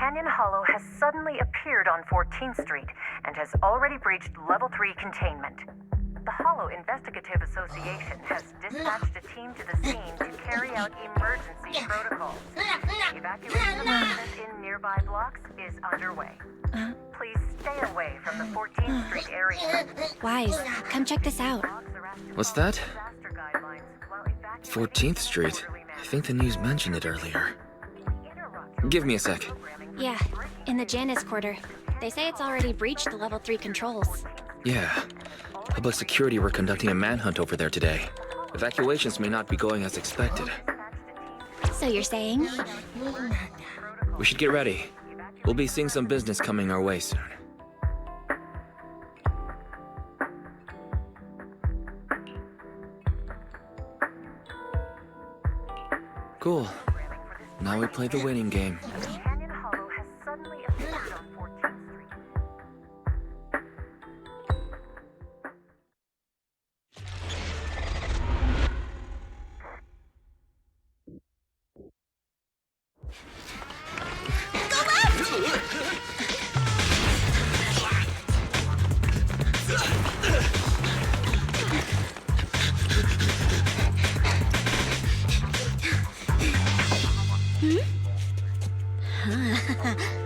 Canyon Hollow has suddenly appeared on 14th Street and has already breached Level 3 containment. The Hollow Investigative Association has dispatched a team to the scene to carry out emergency protocols. Evacuation of residents in nearby blocks is underway. Please stay away from the 14th Street area. Wise, come check this out. What's that? 14th Street? I think the news mentioned it earlier. Give me a sec. Yeah, in the Janus Quarter. They say it's already breached the Level 3 controls. Yeah. Public security were conducting a manhunt over there today. Evacuations may not be going as expected. So you're saying? We should get ready. We'll be seeing some business coming our way soon. Cool. Now we play the waiting game. Canyon Hollow has suddenly appeared on 14th Street.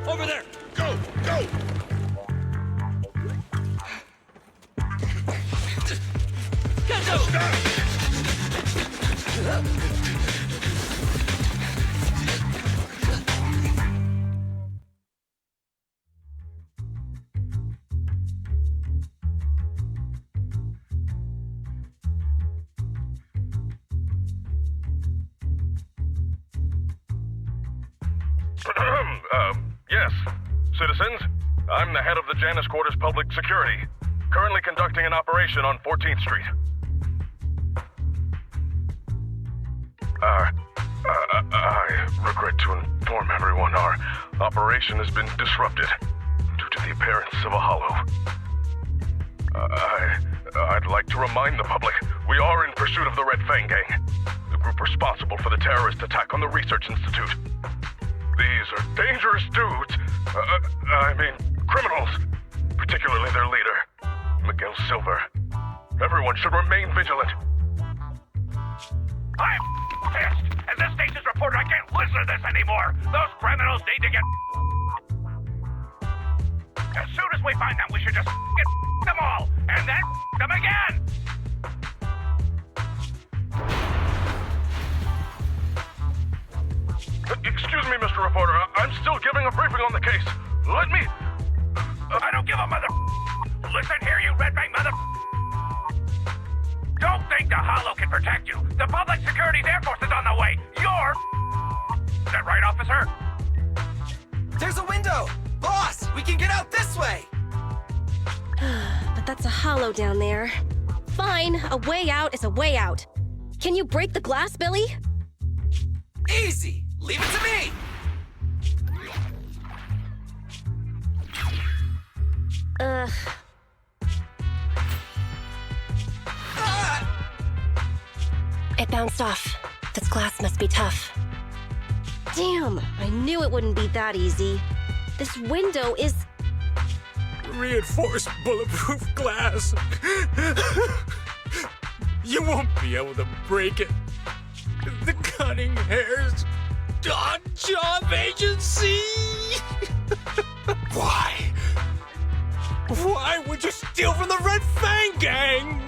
Over there! Go! Go! Get those! Yes. Citizens, I'm the head of the Janus Quarters Public Security, currently conducting an operation on 14th Street. I regret to inform everyone our operation has been disrupted due to the appearance of a hollow. I'd like to remind the public we are in pursuit of the Red Fang Gang, the group responsible for the terrorist attack on the Research Institute. These are dangerous dudes. Criminals. Particularly their leader, Miguel Silver. Everyone should remain vigilant. I'm pissed! As the station's reporter, I can't listen to this anymore! Those criminals need to get... As soon as we find them, we should just get them all, and then them again! Excuse me, Mr. Reporter. I'm still giving a briefing on the case. Let me... I don't give a mother... Listen here, you red bang mother... Don't think the Hollow can protect you. The Public Security's Air Force is on the way. You're... Is that right, officer? There's a window! Boss, we can get out this way! But that's a hollow down there. Fine, a way out is a way out. Can you break the glass, Billy? Easy! Leave it to me! It bounced off. This glass must be tough. Damn, I knew it wouldn't be that easy. This window is... Reinforced bulletproof glass. You won't be able to break it. The cunning hairs on job agency. Why? Why would you steal from the Red Fang Gang?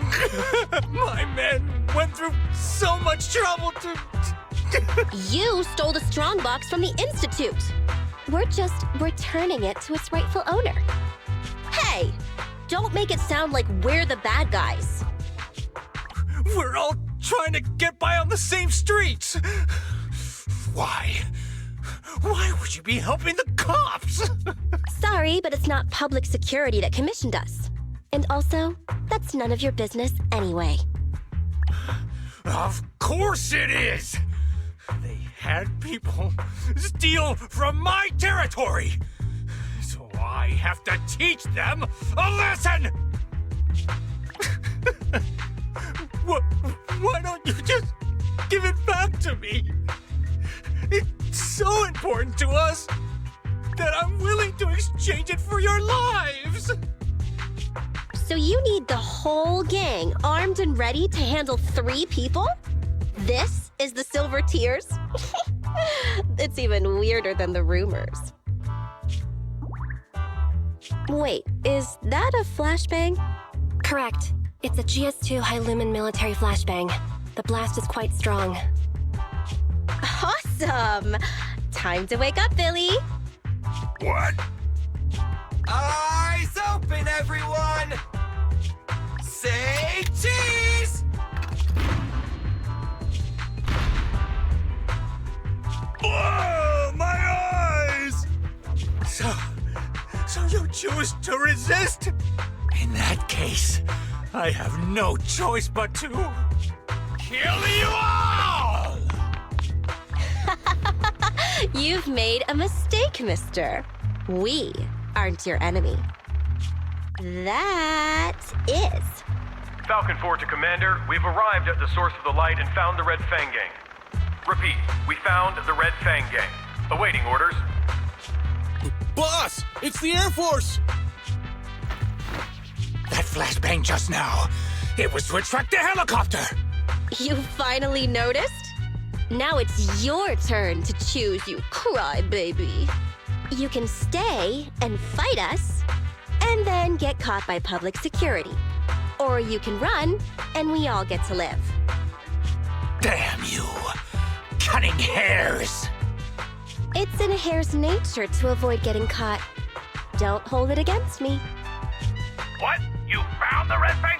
My men went through so much trouble to... You stole the strongbox from the Institute. We're just returning it to its rightful owner. Hey, don't make it sound like we're the bad guys. We're all trying to get by on the same streets. Why? Why would you be helping the cops? Sorry, but it's not public security that commissioned us. And also, that's none of your business anyway. Of course it is! They had people steal from my territory! So I have to teach them a lesson! Why don't you just give it back to me? It's so important to us! that I'm willing to exchange it for your lives! So you need the whole gang armed and ready to handle 3 people? This is the Silver Tears? It's even weirder than the rumors. Wait, is that a flashbang? Correct. It's a GS2 high-lumen military flashbang. The blast is quite strong. Awesome! Time to wake up, Billy! What? Eyes open, everyone! Say cheese! Oh, my eyes! So you choose to resist? In that case, I have no choice but to kill you all! You've made a mistake, mister. We aren't your enemy. That is. Falcon 4 to Commander, we've arrived at the source of the light and found the Red Fang Gang. Repeat, we found the Red Fang Gang. Awaiting orders. Boss, it's the Air Force! That flashbang just now, it was to attract the helicopter! You finally noticed? Now it's your turn to choose, you crybaby. You can stay and fight us, and then get caught by public security. Or you can run, and we all get to live. Damn you! Cunning hares! It's in a hare's nature to avoid getting caught. Don't hold it against me. What? You found the Red Fang?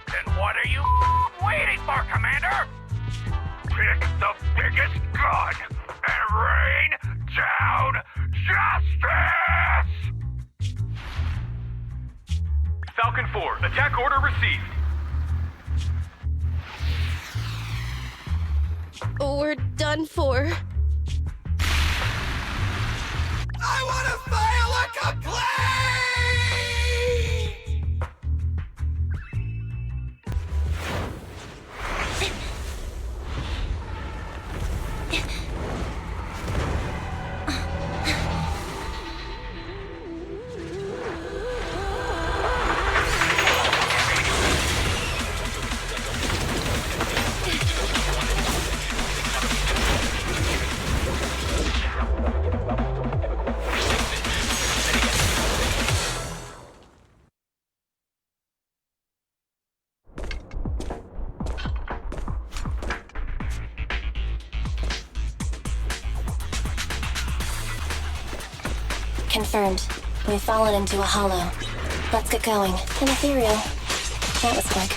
Then what are you waiting for, Commander? Pick the biggest gun and rain down justice! Falcon 4, attack order received. We're done for. I want to file a complaint! Confirmed. We've fallen into a hollow. Let's get going. An Ethereal. That was quick.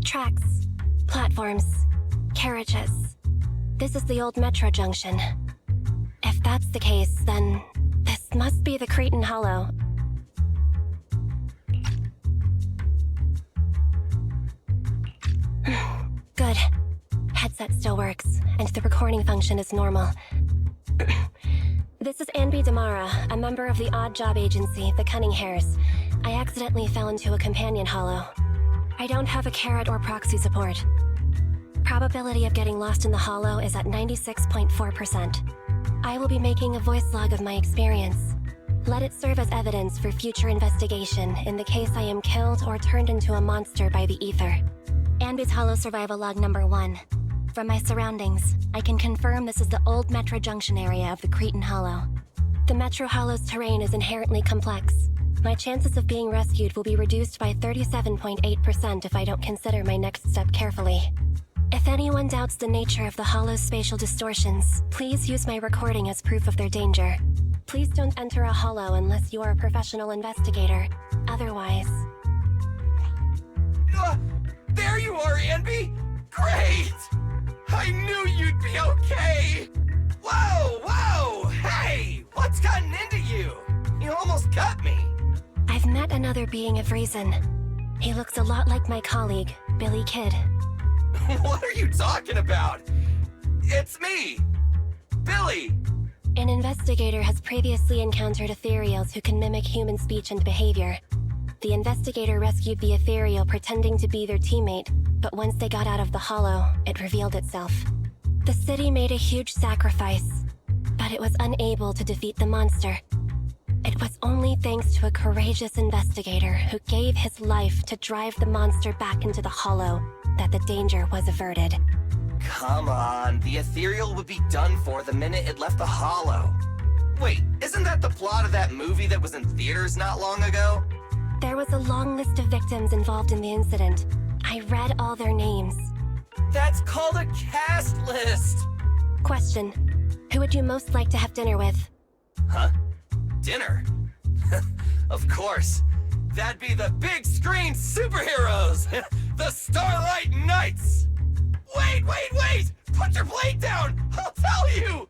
Tracks, platforms, carriages. This is the old metro junction. If that's the case, then this must be the Cretan Hollow. Good. Headset still works, and the recording function is normal. This is Anby Damara, a member of the odd job agency, the Cunning Hares. I accidentally fell into a companion hollow. I don't have a carrot or proxy support. Probability of getting lost in the hollow is at 96.4%. I will be making a voice log of my experience. Let it serve as evidence for future investigation in the case I am killed or turned into a monster by the ether. Anby's Hollow Survival Log number 1. From my surroundings, I can confirm this is the old Metro Junction area of the Cretan Hollow. The Metro Hollow's terrain is inherently complex. My chances of being rescued will be reduced by 37.8% if I don't consider my next step carefully. If anyone doubts the nature of the Hollow's spatial distortions, please use my recording as proof of their danger. Please don't enter a Hollow unless you are a professional investigator. Otherwise... There you are, Anby! Great! I knew you'd be okay! Whoa! Hey! What's gotten into you? You almost cut me! I've met another being of reason. He looks a lot like my colleague, Billy Kid. What are you talking about? It's me! Billy! An investigator has previously encountered Ethereals who can mimic human speech and behavior. The investigator rescued the Ethereal pretending to be their teammate, but once they got out of the Hollow, it revealed itself. The city made a huge sacrifice, but it was unable to defeat the monster. It was only thanks to a courageous investigator who gave his life to drive the monster back into the Hollow that the danger was averted. Come on, the Ethereal would be done for the minute it left the Hollow. Wait, isn't that the plot of that movie that was in theaters not long ago? There was a long list of victims involved in the incident. I read all their names. That's called a cast list! Question: who would you most like to have dinner with? Huh? Dinner? Of course. That'd be the big screen superheroes! The Starlight Knights! Wait! Put your plate down! I'll tell you!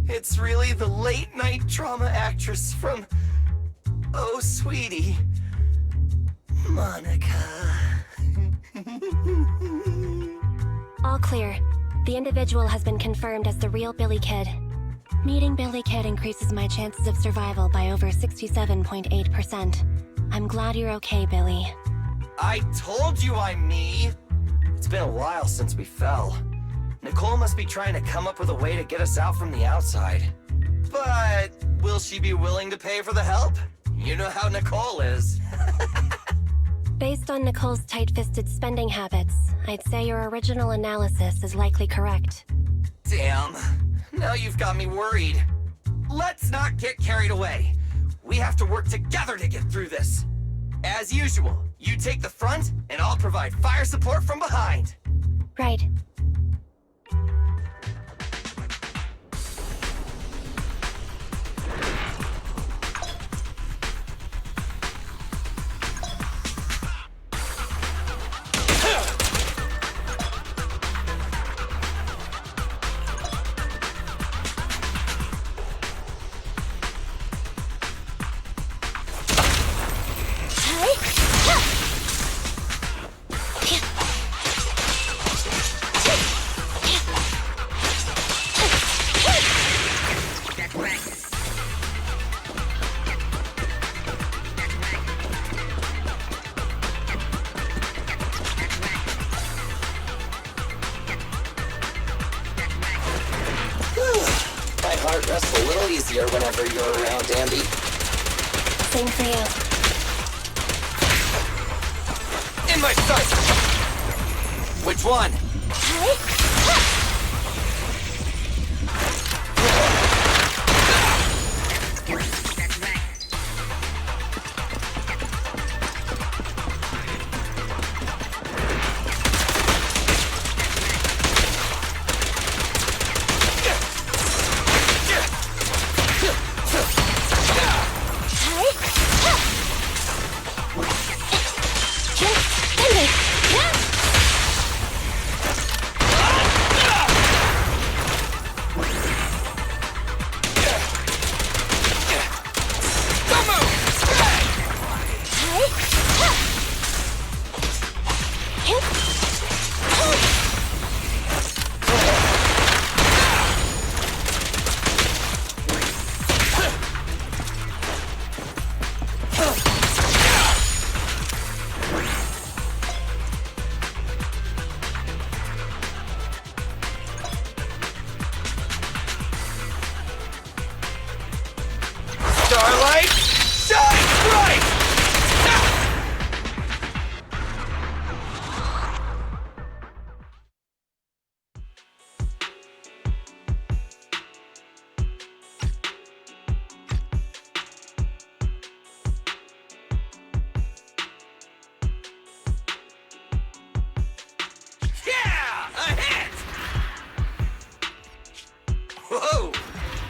It's really the late night drama actress from... Oh, sweetie. Monica. All clear. The individual has been confirmed as the real Billy Kid. Meeting Billy Kid increases my chances of survival by over 67.8%. I'm glad you're okay, Billy. I told you I'm me! It's been a while since we fell. Nicole must be trying to come up with a way to get us out from the outside. But will she be willing to pay for the help? You know how Nicole is. Based on Nicole's tight-fisted spending habits, I'd say your original analysis is likely correct. Damn. Now you've got me worried. Let's not get carried away. We have to work together to get through this. As usual, you take the front, and I'll provide fire support from behind. Right. Whenever you're around, Anby. Same for you. In my sight! Which one?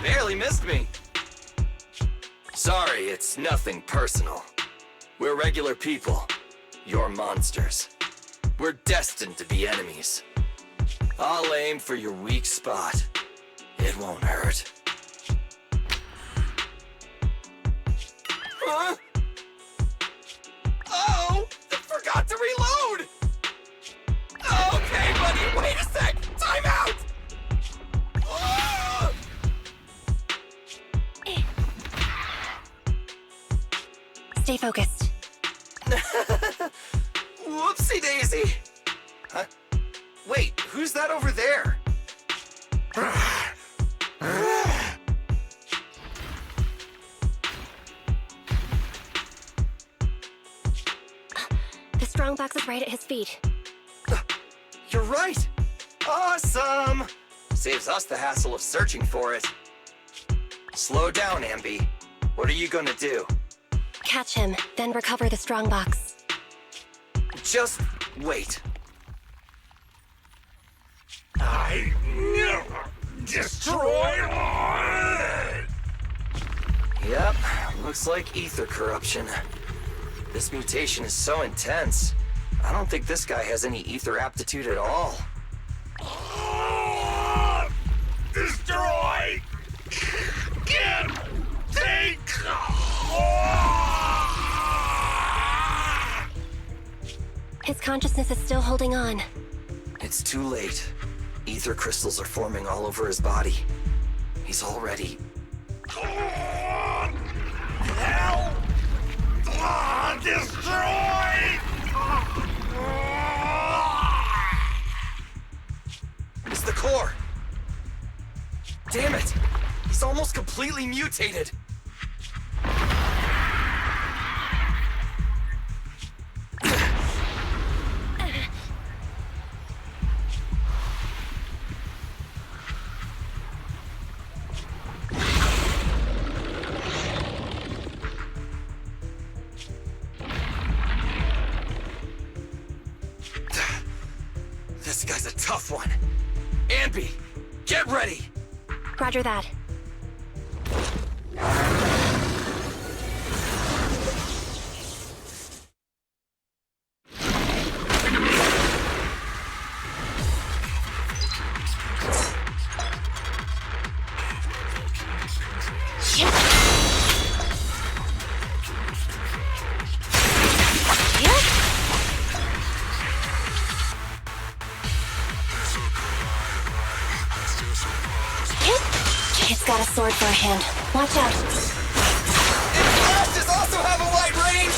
Barely missed me. Sorry, it's nothing personal. We're regular people. You're monsters. We're destined to be enemies. I'll aim for your weak spot. It won't hurt. Huh? Oh! I forgot to reload! Okay, buddy, wait a sec! Time out! Ah! Stay focused. Whoopsie daisy! Huh? Wait, who's that over there? The strongbox is right at his feet. You're right! Awesome! Saves us the hassle of searching for it. Slow down, Ambi. What are you gonna do? Catch him, then recover the strongbox. Just wait. I never destroy all. Yep, looks like ether corruption. This mutation is so intense. I don't think this guy has any ether aptitude at all. Destroy! Get! Take! His consciousness is still holding on. It's too late. Ether crystals are forming all over his body. He's already... Help! Destroy! It's the core! Damn it! He's almost completely mutated! This guy's a tough one. Ambi, get ready! Roger that. It's got a sword for a hand. Watch out. Its flashes also have a wide range!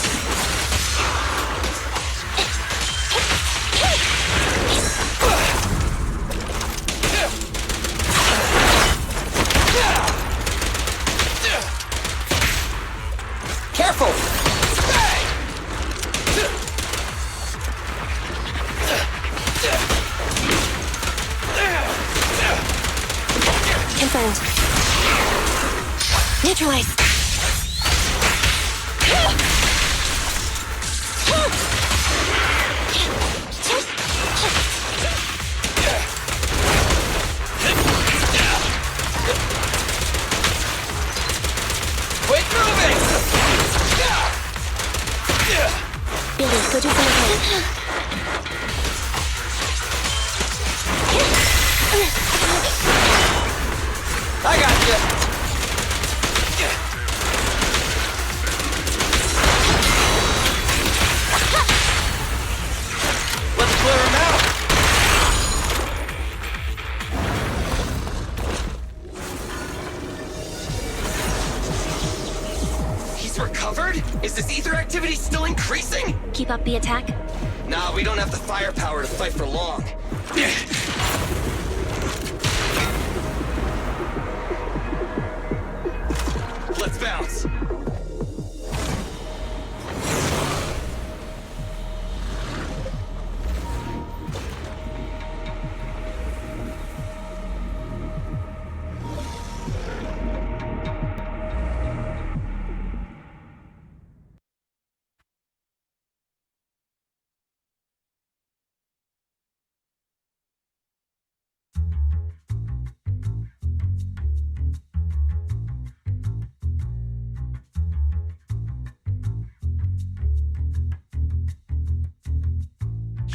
Careful! Confirmed. Neutralize. Quit moving! Billy, go do some again. I got you! Let's clear him out! He's recovered? Is this ether activity still increasing? Keep up the attack. Nah, we don't have the firepower to fight for long. Let's bounce.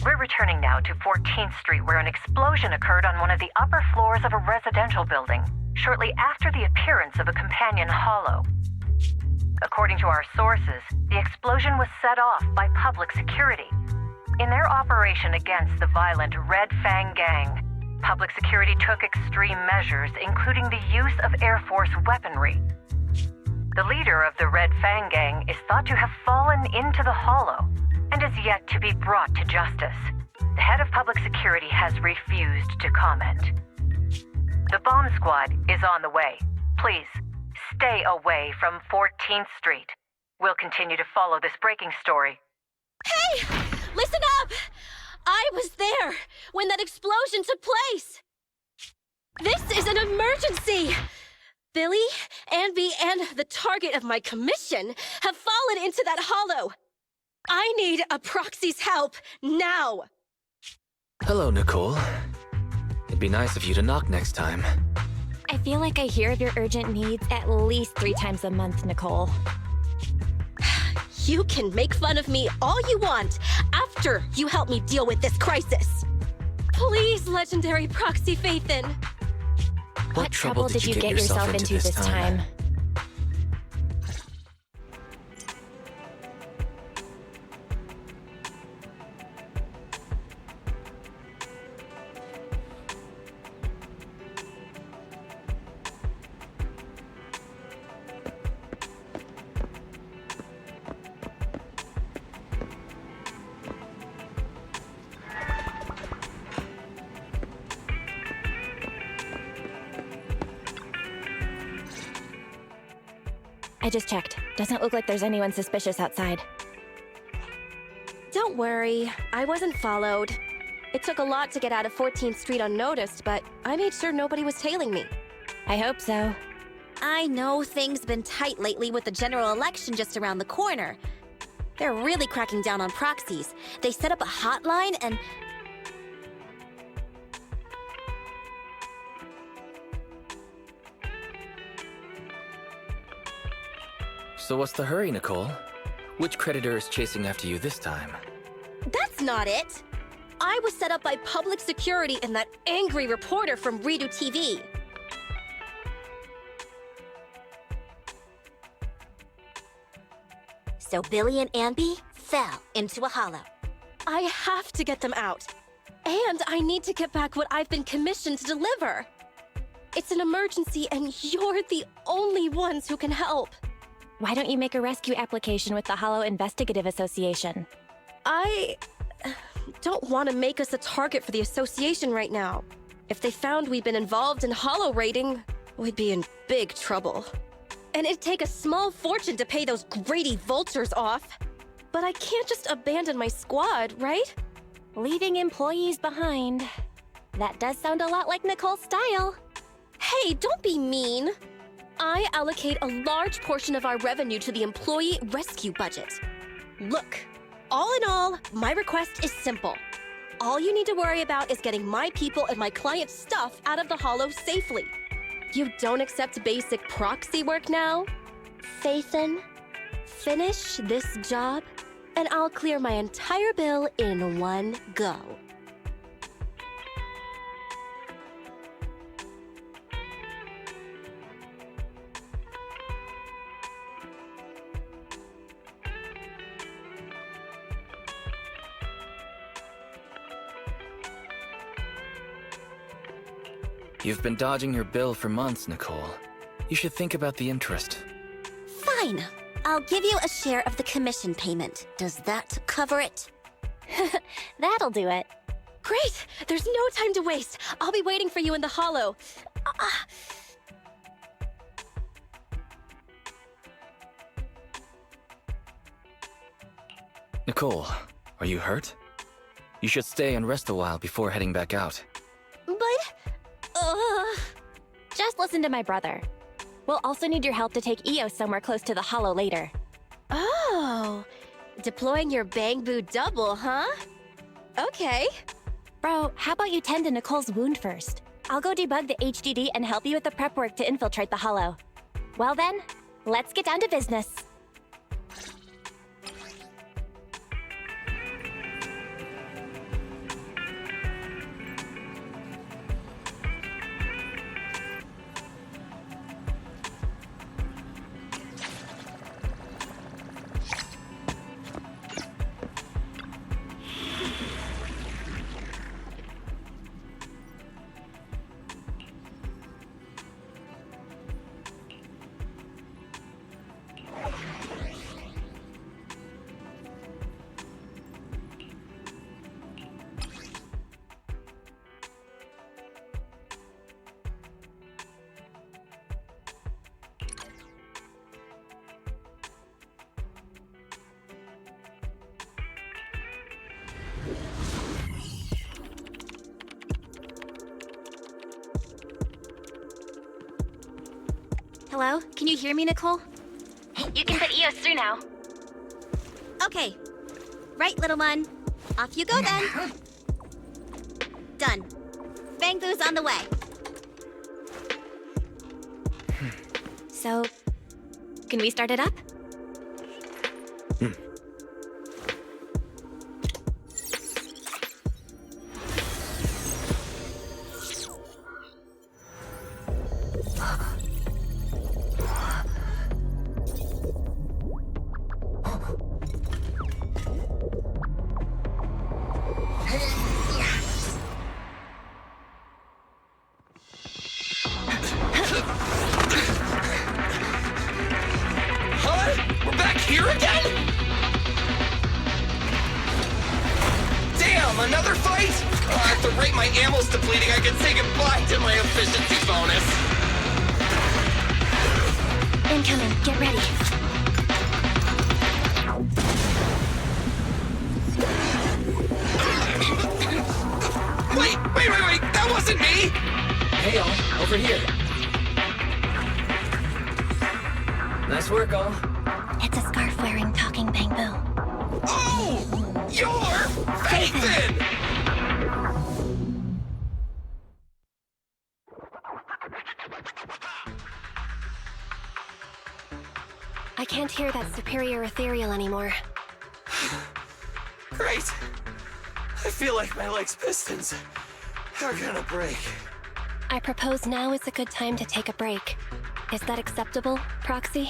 We're returning now to 14th Street, where an explosion occurred on one of the upper floors of a residential building, shortly after the appearance of a companion hollow. According to our sources, the explosion was set off by public security. In their operation against the violent Red Fang gang, public security took extreme measures, including the use of Air Force weaponry. The leader of the Red Fang gang is thought to have fallen into the hollow and is yet to be brought to justice. The head of public security has refused to comment. The bomb squad is on the way. Please, stay away from 14th Street. We'll continue to follow this breaking story. Hey! Listen up! I was there when that explosion took place! This is an emergency! Billy, Anby, and the target of my commission have fallen into that hollow. I need a Proxy's help now! Hello, Nicole. It'd be nice of you to knock next time. I feel like I hear of your urgent needs at least 3 times a month, Nicole. You can make fun of me all you want after you help me deal with this crisis. Please, legendary Proxy Faithin. What trouble did you get yourself into this time? I just checked. Doesn't look like there's anyone suspicious outside. Don't worry, I wasn't followed. It took a lot to get out of 14th Street unnoticed, but I made sure nobody was tailing me. I hope so. I know things been tight lately with the general election just around the corner. They're really cracking down on proxies. They set up a hotline and... So what's the hurry, Nicole? Which creditor is chasing after you this time? That's not it! I was set up by public security and that angry reporter from Eridu TV. So Billy and Anby fell into a hollow. I have to get them out. And I need to get back what I've been commissioned to deliver. It's an emergency and you're the only ones who can help. Why don't you make a rescue application with the Hollow Investigative Association? I don't want to make us a target for the association right now. If they found we'd been involved in hollow raiding, we'd be in big trouble. And it'd take a small fortune to pay those greedy vultures off. But I can't just abandon my squad, right? Leaving employees behind. That does sound a lot like Nicole's style. Hey, don't be mean. I allocate a large portion of our revenue to the employee rescue budget. Look, all in all, my request is simple. All you need to worry about is getting my people and my clients' stuff out of the hollow safely. You don't accept basic proxy work now? Faithin, finish this job, and I'll clear my entire bill in one go. You've been dodging your bill for months, Nicole. You should think about the interest. Fine. I'll give you a share of the commission payment. Does that cover it? That'll do it. Great! There's no time to waste. I'll be waiting for you in the hollow. Nicole, are you hurt? You should stay and rest a while before heading back out. But... Just listen to my brother. We'll also need your help to take EOS somewhere close to the hollow later. Oh, deploying your Bang Boo double, huh? Okay. Bro, how about you tend to Nicole's wound first? I'll go debug the HDD and help you with the prep work to infiltrate the hollow. Well then, let's get down to business. Hello? Can you hear me, Nicole? You can put EOS through now. Okay. Right, little one. Off you go then. Done. Bang Boo's on the way. So, can we start it up? Another fight? At the rate my ammo's depleting, I can say goodbye to my efficiency bonus. Incoming, get ready. Wait, that wasn't me! Hey, all, over here. Nice work, all. It's a scarf-wearing talking Bang Boo. Oh! You're Phaethon! I can't hear that superior ethereal anymore. Great. I feel like my leg's pistons are gonna break. I propose now is a good time to take a break. Is that acceptable, Proxy?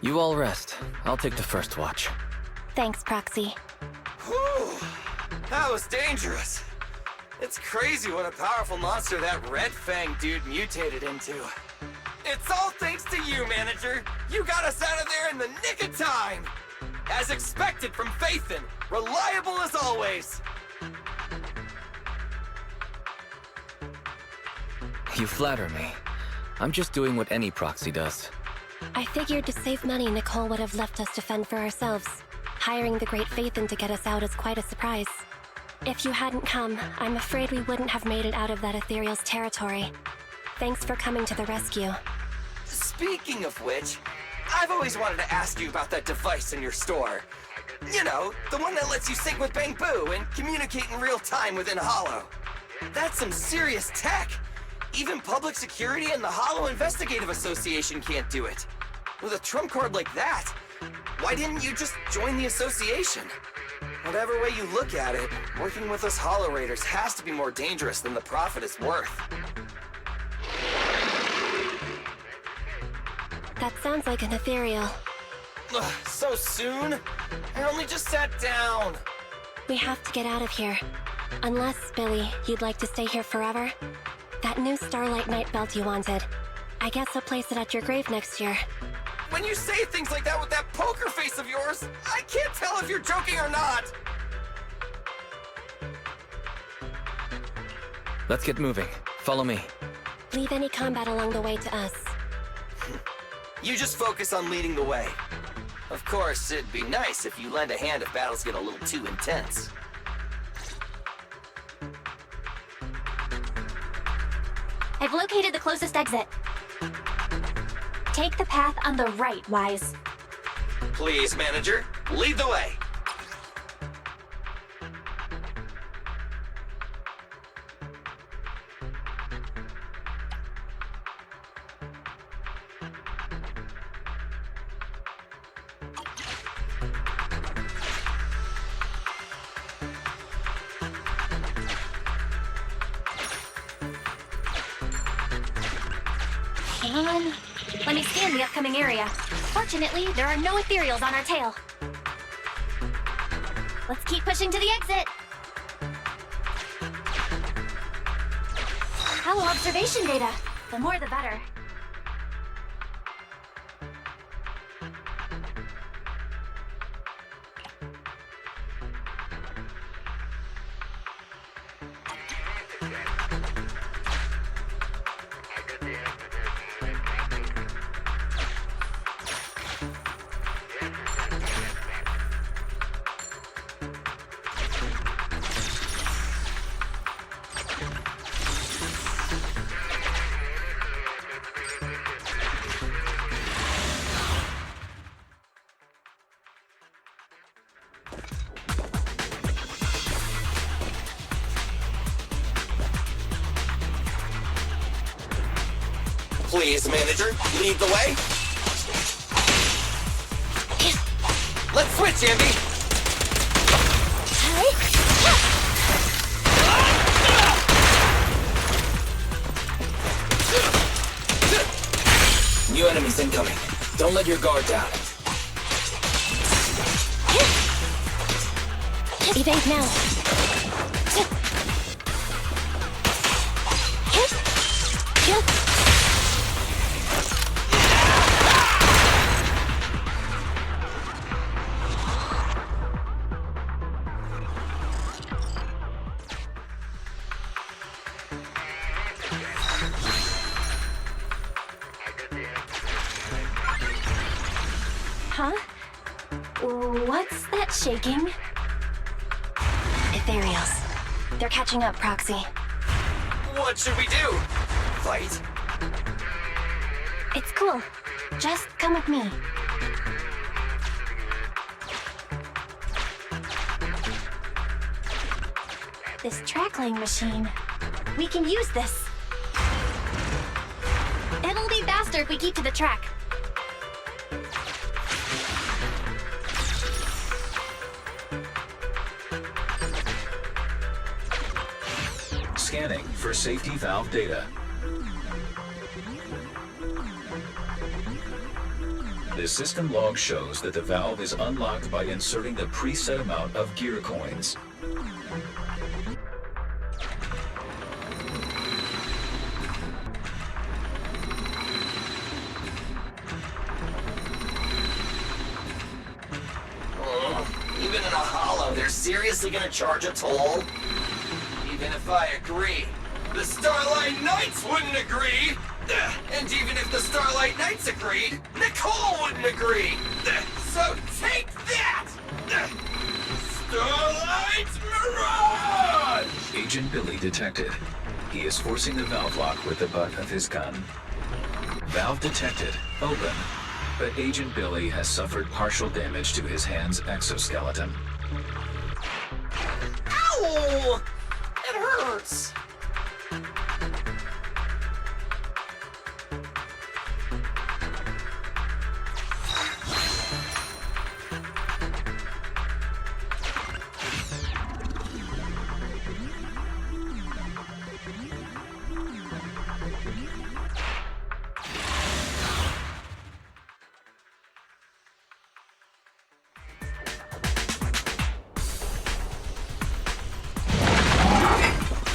You all rest. I'll take the first watch. Thanks, Proxy. Whew. That was dangerous. It's crazy what a powerful monster that Red Fang dude mutated into. It's all thanks to you, Manager. You got us out of there in the nick of time. As expected from Phaethon, reliable as always. You flatter me. I'm just doing what any proxy does. I figured to save money, Nicole would have left us to fend for ourselves. Hiring the great Phaethon to get us out is quite a surprise. If you hadn't come, I'm afraid we wouldn't have made it out of that Ethereal's territory. Thanks for coming to the rescue. Speaking of which, I've always wanted to ask you about that device in your store. You know, the one that lets you sync with Bang Boo and communicate in real time within Holo. That's some serious tech. Even public security and the Holo Investigative Association can't do it. With a trump card like that, why didn't you just join the association? Whatever way you look at it, working with us Holo Raiders has to be more dangerous than the profit is worth. That sounds like an Ethereal. Ugh, so soon? I only just sat down. We have to get out of here. Unless, Billy, you'd like to stay here forever? That new Starlight Night belt you wanted. I guess I'll place it at your grave next year. When you say things like that with that poker face of yours, I can't tell if you're joking or not. Let's get moving. Follow me. Leave any combat along the way to us. You just focus on leading the way. Of course, it'd be nice if you lend a hand if battles get a little too intense. I've located the closest exit. Take the path on the right, Wise. Please, Manager, lead the way. Hang on. Let me scan the upcoming area. Fortunately, there are no Ethereals on our tail. Let's keep pushing to the exit. Holo observation data. The more the better. Please, manager, lead the way. Let's switch, Andy. New enemies incoming. Don't let your guard down. Evade now. Huh? What's that shaking? Ethereals. They're catching up, Proxy. What should we do? Fight? It's cool. Just come with me. This trackling machine. We can use this. It'll be faster if we keep to the track. Scanning for safety valve data. The system log shows that the valve is unlocked by inserting the preset amount of gear coins. Even in a hollow, they're seriously gonna charge a toll? Even if I agree, the Starlight Knights wouldn't agree! And even if the Starlight Knights agreed, Nicole wouldn't agree! So take that! Starlight Mirage! Agent Billy detected. He is forcing the valve lock with the butt of his gun. Valve detected. Open. But Agent Billy has suffered partial damage to his hand's exoskeleton. Ow! It hurts!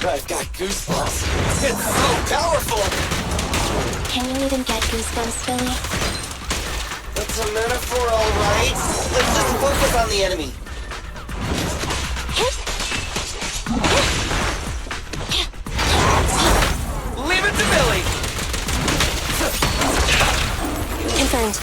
I've got goosebumps. It's so powerful! Can you even get goosebumps, Billy? It's a metaphor, alright? Let's just focus on the enemy. Leave it to Billy! Confirmed.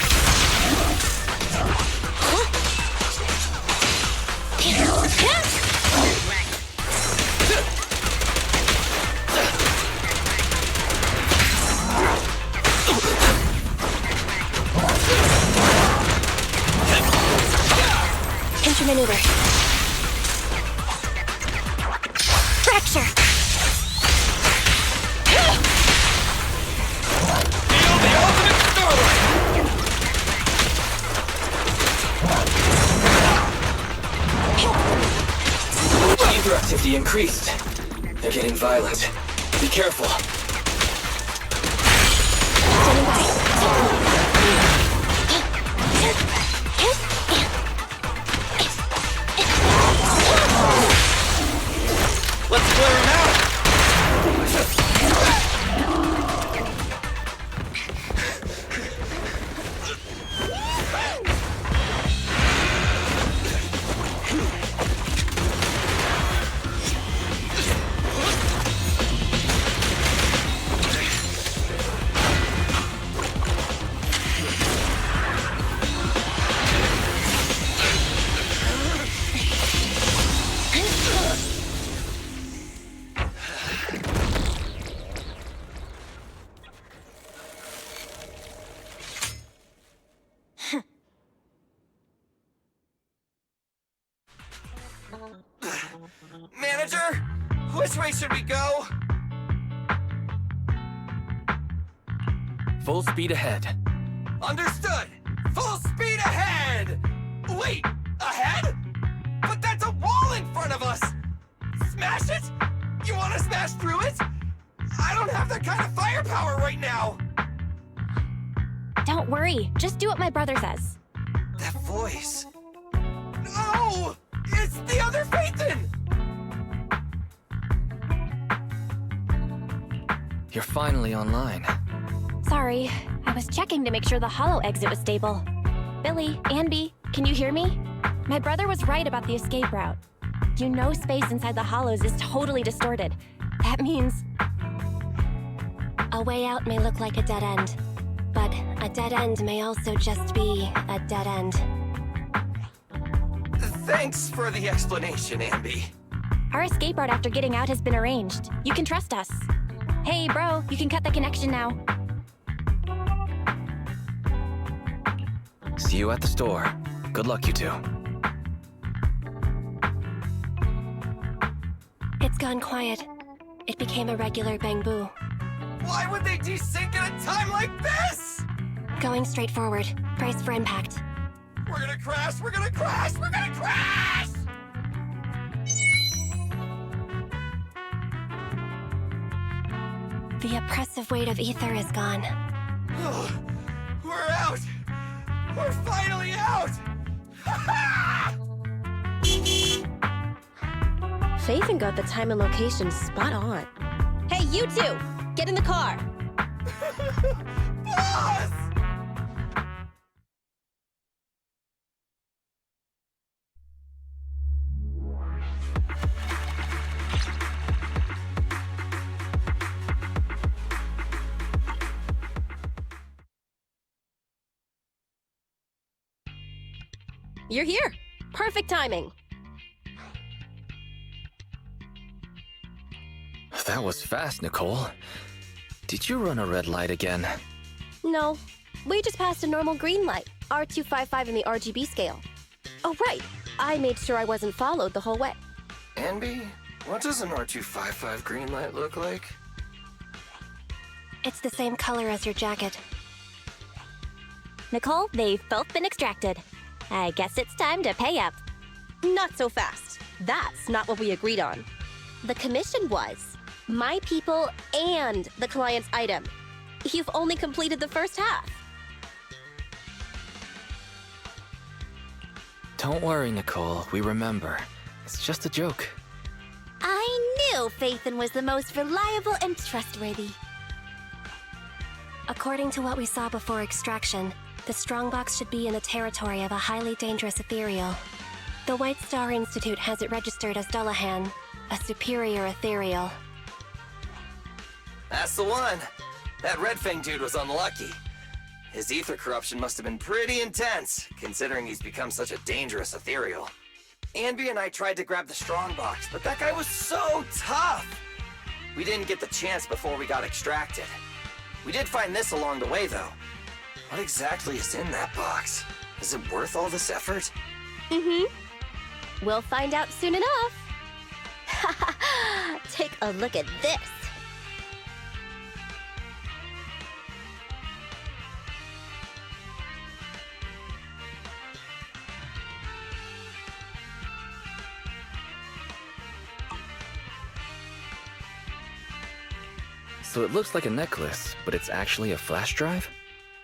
Maneuver. Fracture. Feel the ultimate Starlight! Ether activity increased. They're getting violent. Be careful. Standing by. Let's clear him out! Manager, which way should we go? Full speed ahead. Understood! Full speed ahead! Wait, ahead? But that's a wall in front of us! Smash it? You want to smash through it? I don't have that kind of firepower right now! Don't worry, just do what my brother says. That voice... No! It's the other Phaethon! You're finally online. Sorry, I was checking to make sure the holo exit was stable. Billy, Anby, can you hear me? My brother was right about the escape route. You know space inside the hollows is totally distorted. That means... A way out may look like a dead end, but a dead end may also just be a dead end. Thanks for the explanation, Anby. Our escape route after getting out has been arranged. You can trust us. Hey, bro, you can cut the connection now. See you at the store. Good luck, you two. It's gone quiet. It became a regular bang-boo. Why would they desync at a time like this? Going straight forward. Brace for impact. We're gonna crash! We're gonna crash! We're gonna crash! The oppressive weight of ether is gone. We're out! We're finally out! Phaethon got the time and location spot on. Hey, you two! Get in the car! Boss! You're here! Perfect timing! That was fast, Nicole. Did you run a red light again? No, we just passed a normal green light, R255 in the RGB scale. Oh, right, I made sure I wasn't followed the whole way. Anby, what does an R255 green light look like? It's the same color as your jacket. Nicole, they've both been extracted. I guess it's time to pay up. Not so fast. That's not what we agreed on. The commission was my people and the client's item. You've only completed the first half. Don't worry, Nicole. We remember. It's just a joke. I knew Phaethon was the most reliable and trustworthy. According to what we saw before extraction, the strongbox should be in the territory of a highly dangerous Ethereal. The White Star Institute has it registered as Dullahan, a superior Ethereal. That's the one. That Red Fang dude was unlucky. His ether corruption must have been pretty intense, considering he's become such a dangerous Ethereal. Anby and I tried to grab the strongbox, but that guy was so tough! We didn't get the chance before we got extracted. We did find this along the way, though. What exactly is in that box? Is it worth all this effort? We'll find out soon enough. Take a look at this. So it looks like a necklace, but it's actually a flash drive?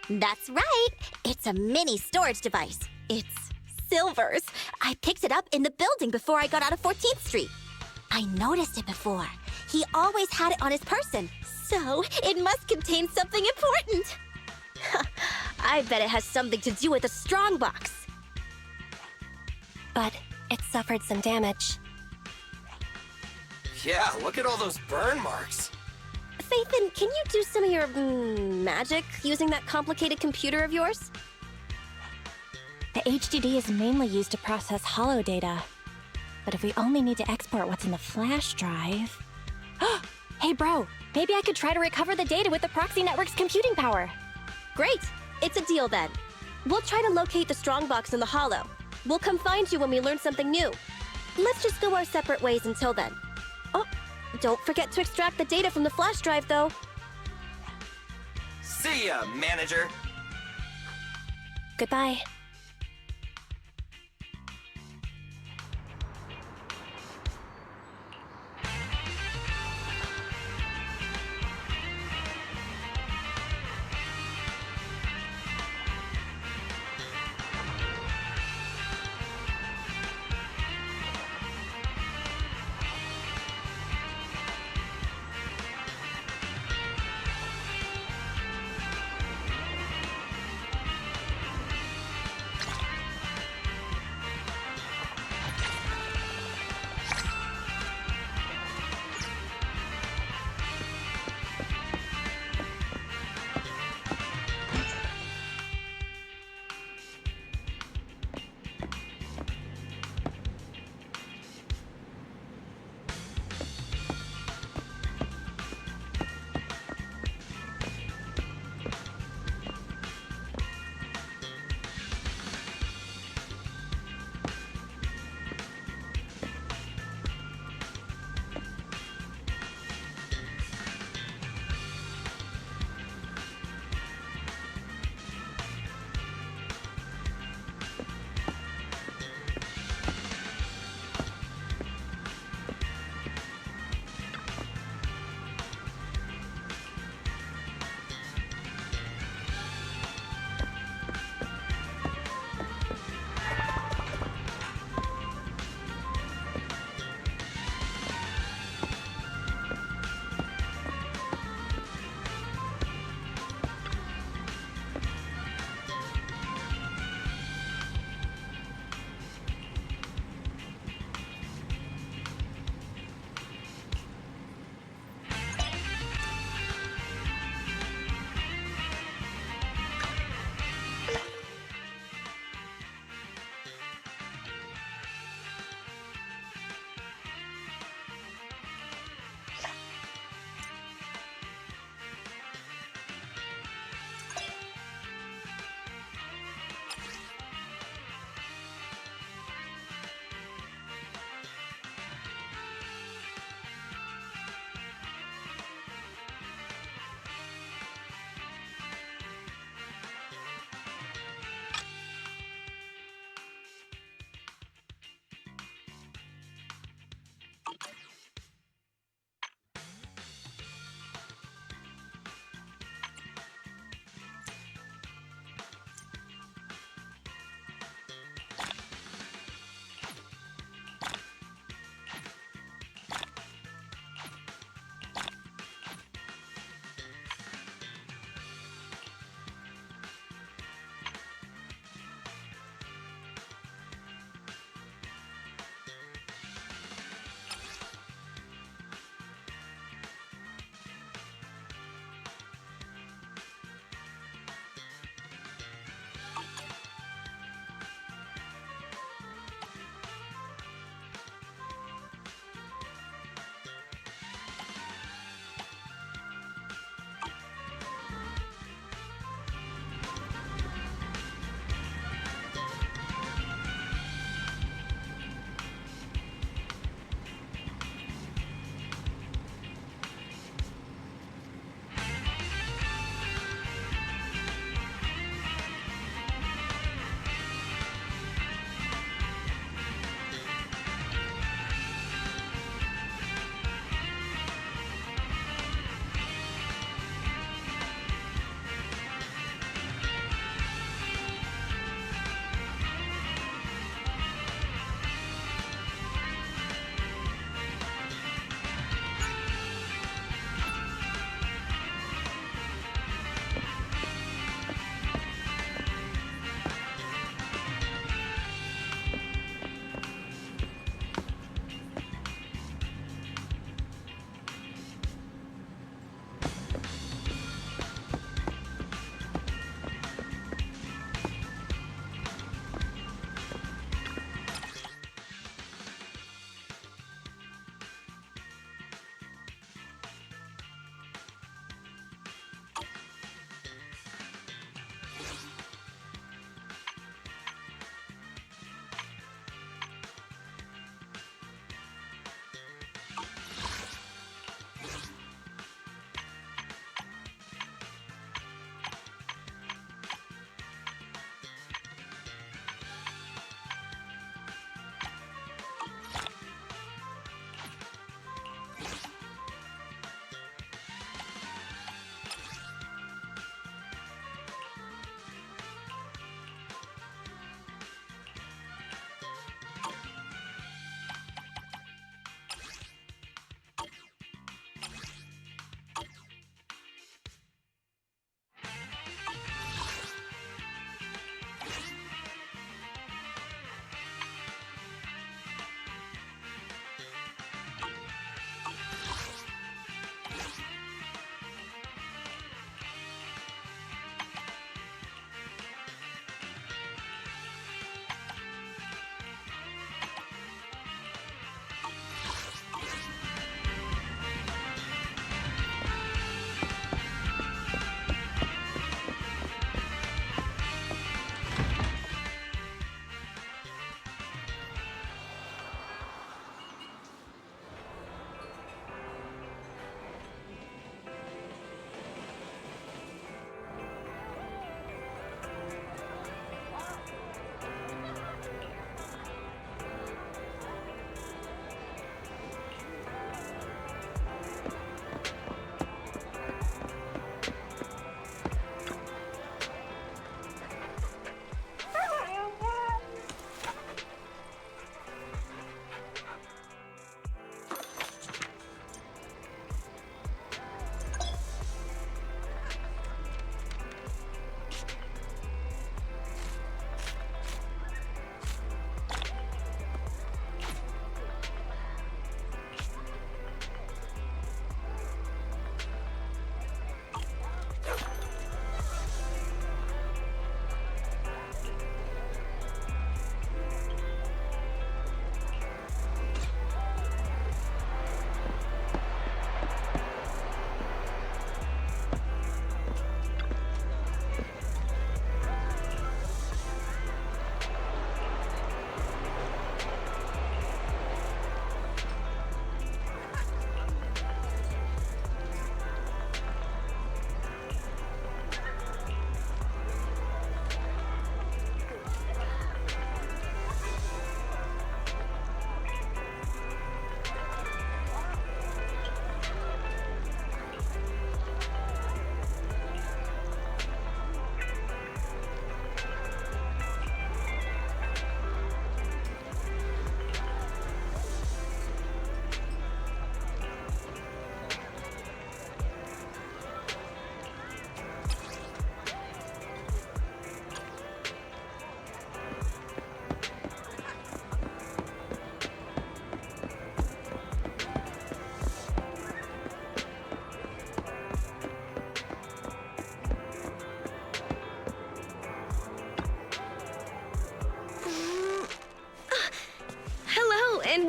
That's right. It's a mini storage device. It's Silver's. I picked it up in the building before I got out of 14th Street. I noticed it before. He always had it on his person, so it must contain something important. I bet it has something to do with the strongbox. But it suffered some damage. Yeah, look at all those burn marks. Phaethon, can you do some of your magic using that complicated computer of yours? The HDD is mainly used to process holo data. But if we only need to export what's in the flash drive... Hey bro, maybe I could try to recover the data with the Proxy network's computing power. Great! It's a deal then. We'll try to locate the strongbox in the holo. We'll come find you when we learn something new. Let's just go our separate ways until then. Oh, don't forget to extract the data from the flash drive, though. See ya, manager. Goodbye.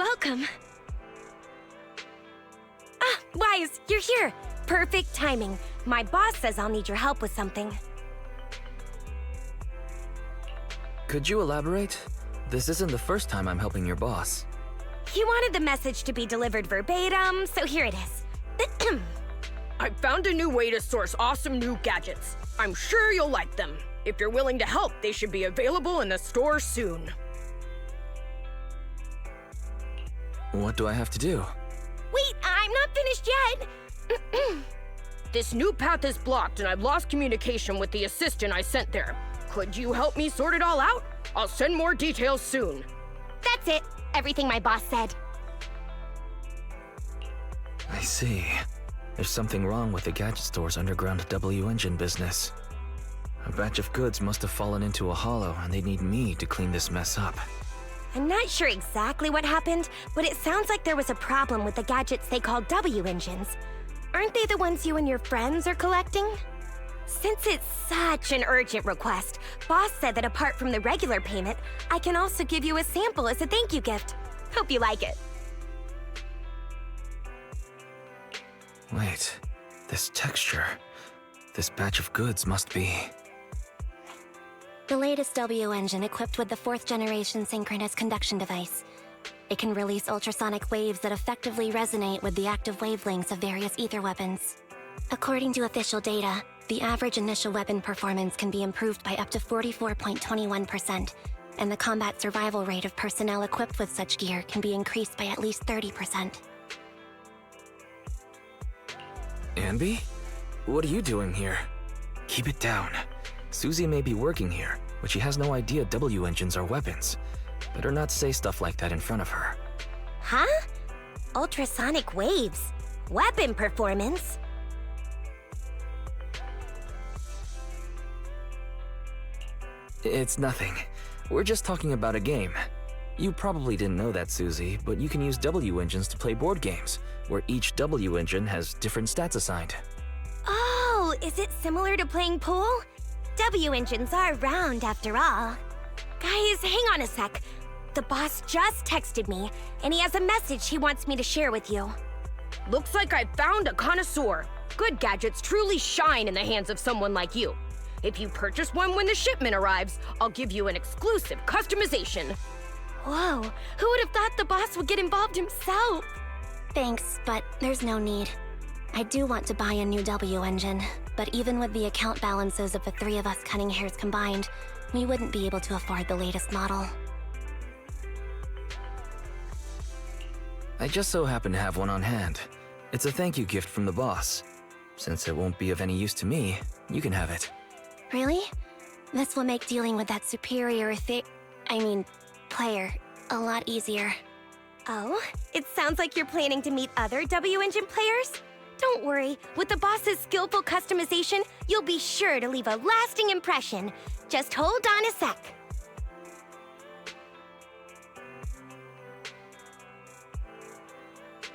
Welcome. Ah, Wise, you're here. Perfect timing. My boss says I'll need your help with something. Could you elaborate? This isn't the first time I'm helping your boss. He wanted the message to be delivered verbatim, so here it is. I found a new way to source awesome new gadgets. I'm sure you'll like them. If you're willing to help, they should be available in the store soon. What do I have to do? Wait, I'm not finished yet. This new path is blocked and I've lost communication with the assistant I sent there. Could you help me sort it all out? I'll send more details soon. That's it. Everything my boss said. I see. There's something wrong with the gadget store's underground W engine business. A batch of goods must have fallen into a hollow, and they need me to clean this mess up. I'm not sure exactly what happened, but it sounds like there was a problem with the gadgets they call W engines. Aren't they the ones you and your friends are collecting? Since it's such an urgent request, Boss said that apart from the regular payment, I can also give you a sample as a thank you gift. Hope you like it. Wait, this texture. This batch of goods must be... The latest W engine equipped with the 4th generation synchronous conduction device. It can release ultrasonic waves that effectively resonate with the active wavelengths of various ether weapons. According to official data, the average initial weapon performance can be improved by up to 44.21%, and the combat survival rate of personnel equipped with such gear can be increased by at least 30%. Anby? What are you doing here? Keep it down. Susie may be working here, but she has no idea W engines are weapons. Better not say stuff like that in front of her. Huh? Ultrasonic waves? Weapon performance? It's nothing. We're just talking about a game. You probably didn't know that, Susie, but you can use W engines to play board games, where each W engine has different stats assigned. Oh, is it similar to playing pool? W engines are round after all. Guys, hang on a sec. The boss just texted me, and he has a message he wants me to share with you. Looks like I found a connoisseur. Good gadgets truly shine in the hands of someone like you. If you purchase one when the shipment arrives, I'll give you an exclusive customization. Whoa, who would have thought the boss would get involved himself? Thanks, but there's no need. I do want to buy a new W engine, but even with the account balances of the 3 of us cunning hairs combined, we wouldn't be able to afford the latest model. I just so happen to have one on hand. It's a thank you gift from the boss. Since it won't be of any use to me, you can have it. Really? This will make dealing with that superior player a lot easier. Oh, it sounds like you're planning to meet other W engine players? Don't worry, with the boss's skillful customization, you'll be sure to leave a lasting impression. Just hold on a sec.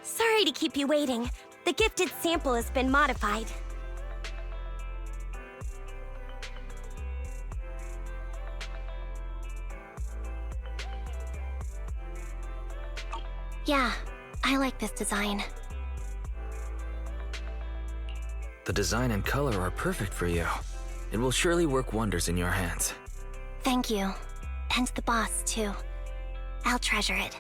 Sorry to keep you waiting. The gifted sample has been modified. Yeah, I like this design. The design and color are perfect for you. It will surely work wonders in your hands. Thank you. And the boss, too. I'll treasure it.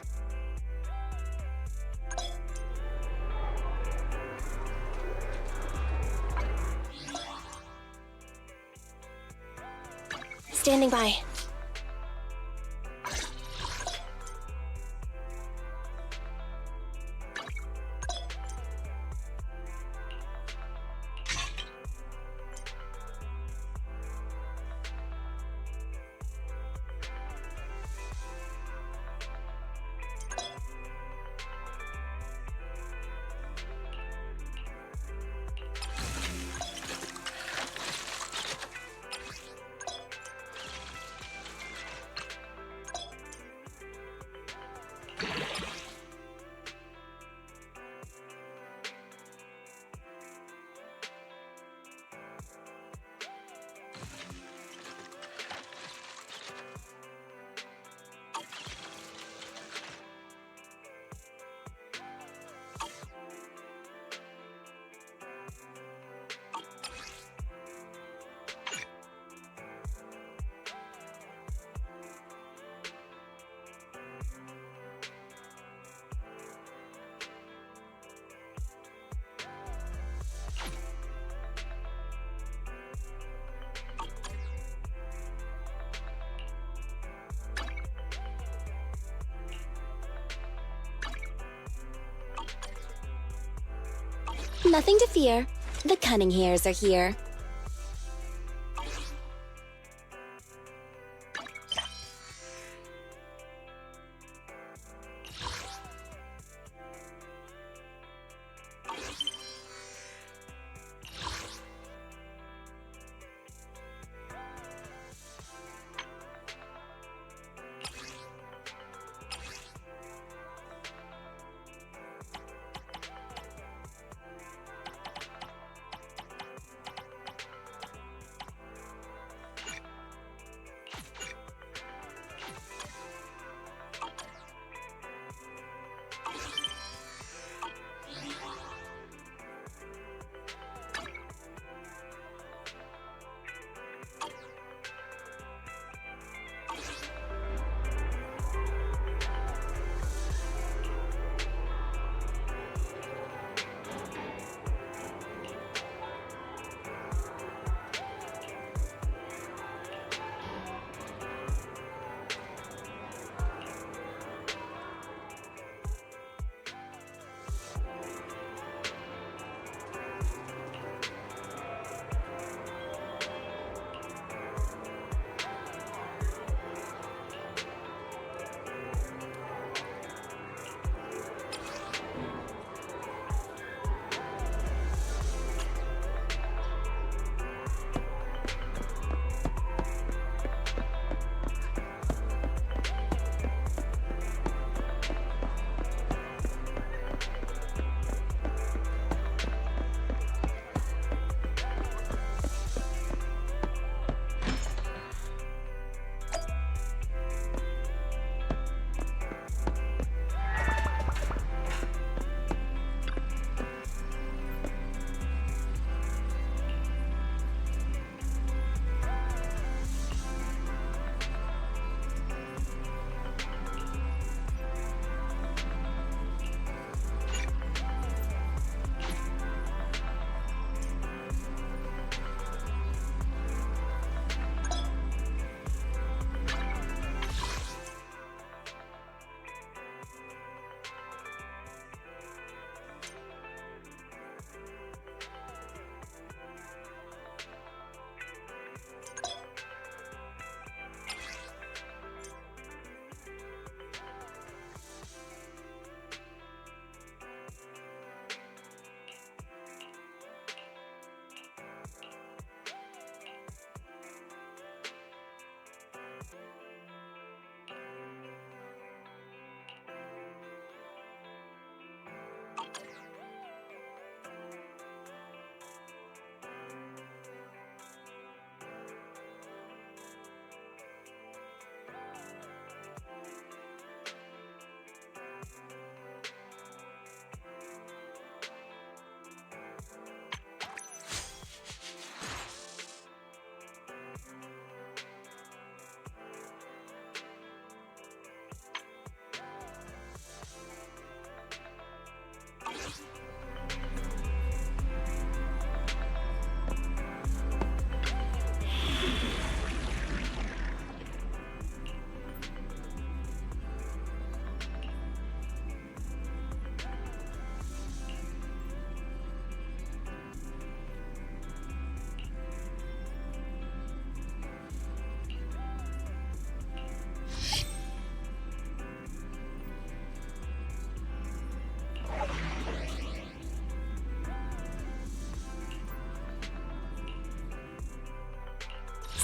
Standing by. Nothing to fear. The cunning hairs are here.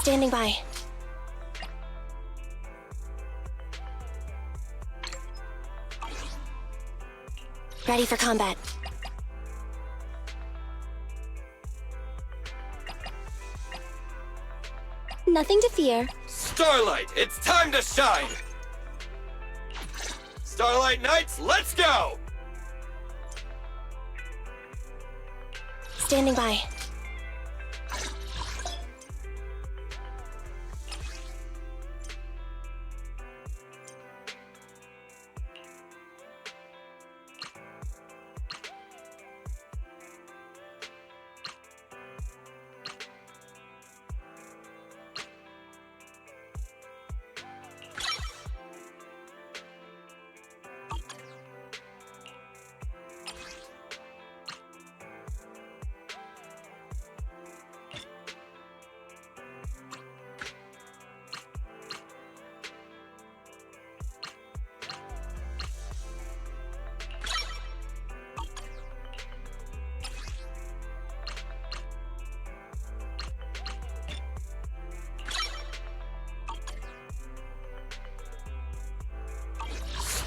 Standing by. Ready for combat. Nothing to fear. Starlight, it's time to shine! Starlight Knights, let's go! Standing by.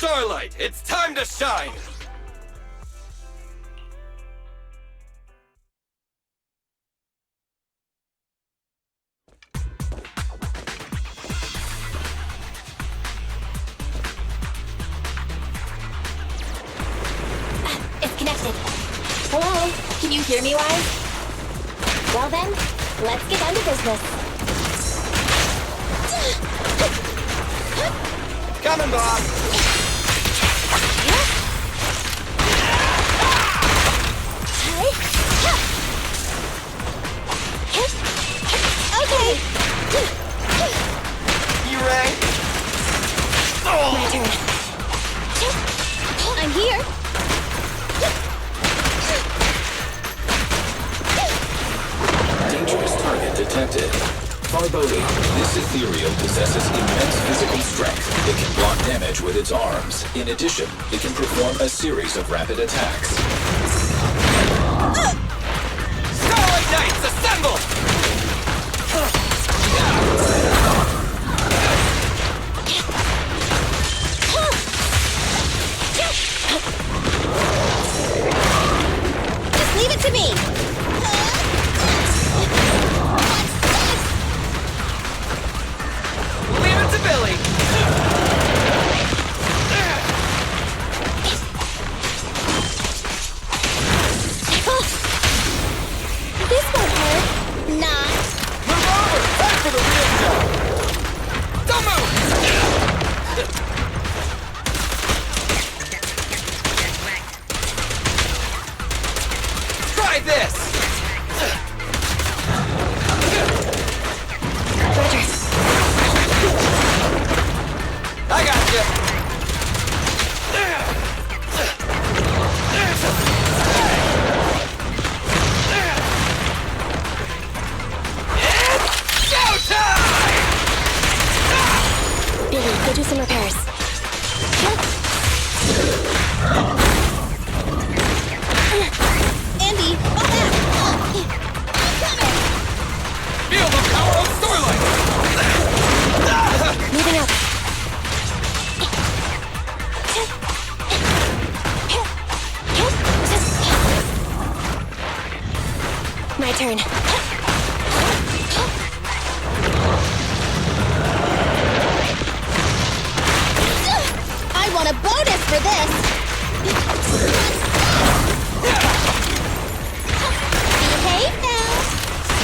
Starlight, it's time to shine! It's connected. Hello? Can you hear me, Wise? Well then, let's get down to business. Coming, Bob! Okay. You ready? My turn. I'm here. Dangerous target detected. Foreboding, this Ethereal possesses immense physical strength. It can block damage with its arms. In addition, it can perform a series of rapid attacks. Starlight Knights, assemble! Just leave it to me. Leave it to Billy! This won't hurt. Not. Move over! Time for the real job! Don't move! Try this! Roger. I got you! It's showtime! Billy, go do some repairs. Andy, go back! I'm coming! Feel the power of Starlight! Moving up. My turn. I want a bonus for this! Behave now!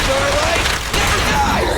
Starlight never dies!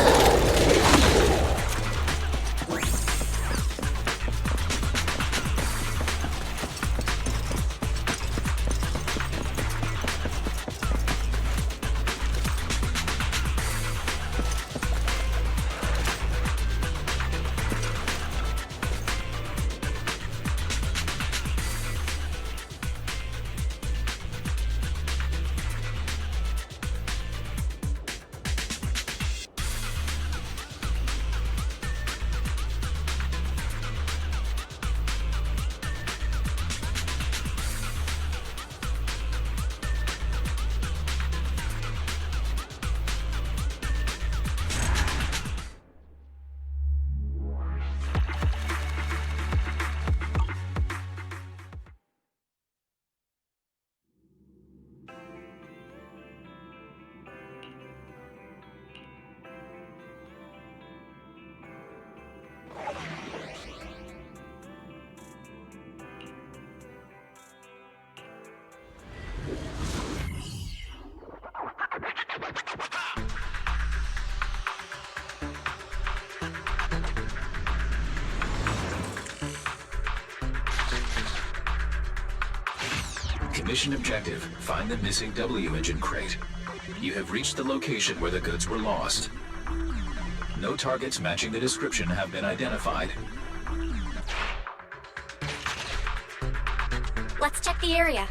Mission objective, find the missing W engine crate. You have reached the location where the goods were lost. No targets matching the description have been identified. Let's check the area.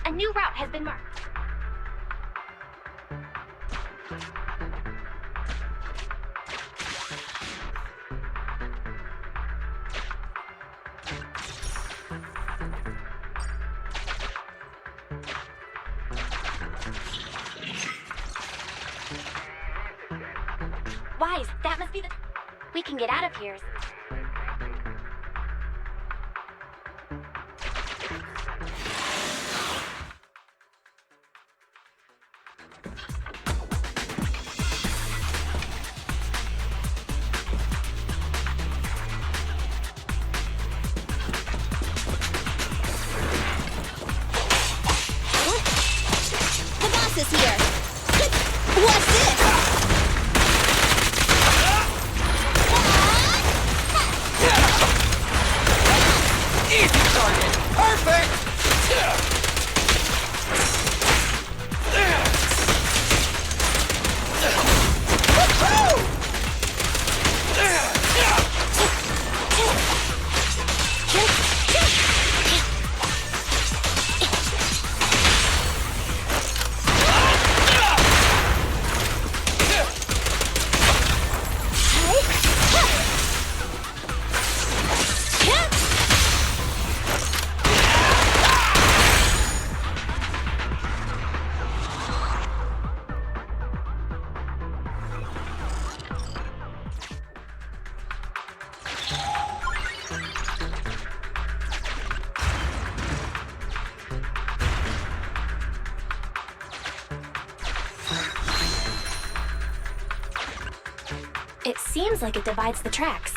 A new route has been marked. Wise, that must be the... We can get out of here. The boss is here. What's this? Easy target! Perfect! It seems like it divides the tracks.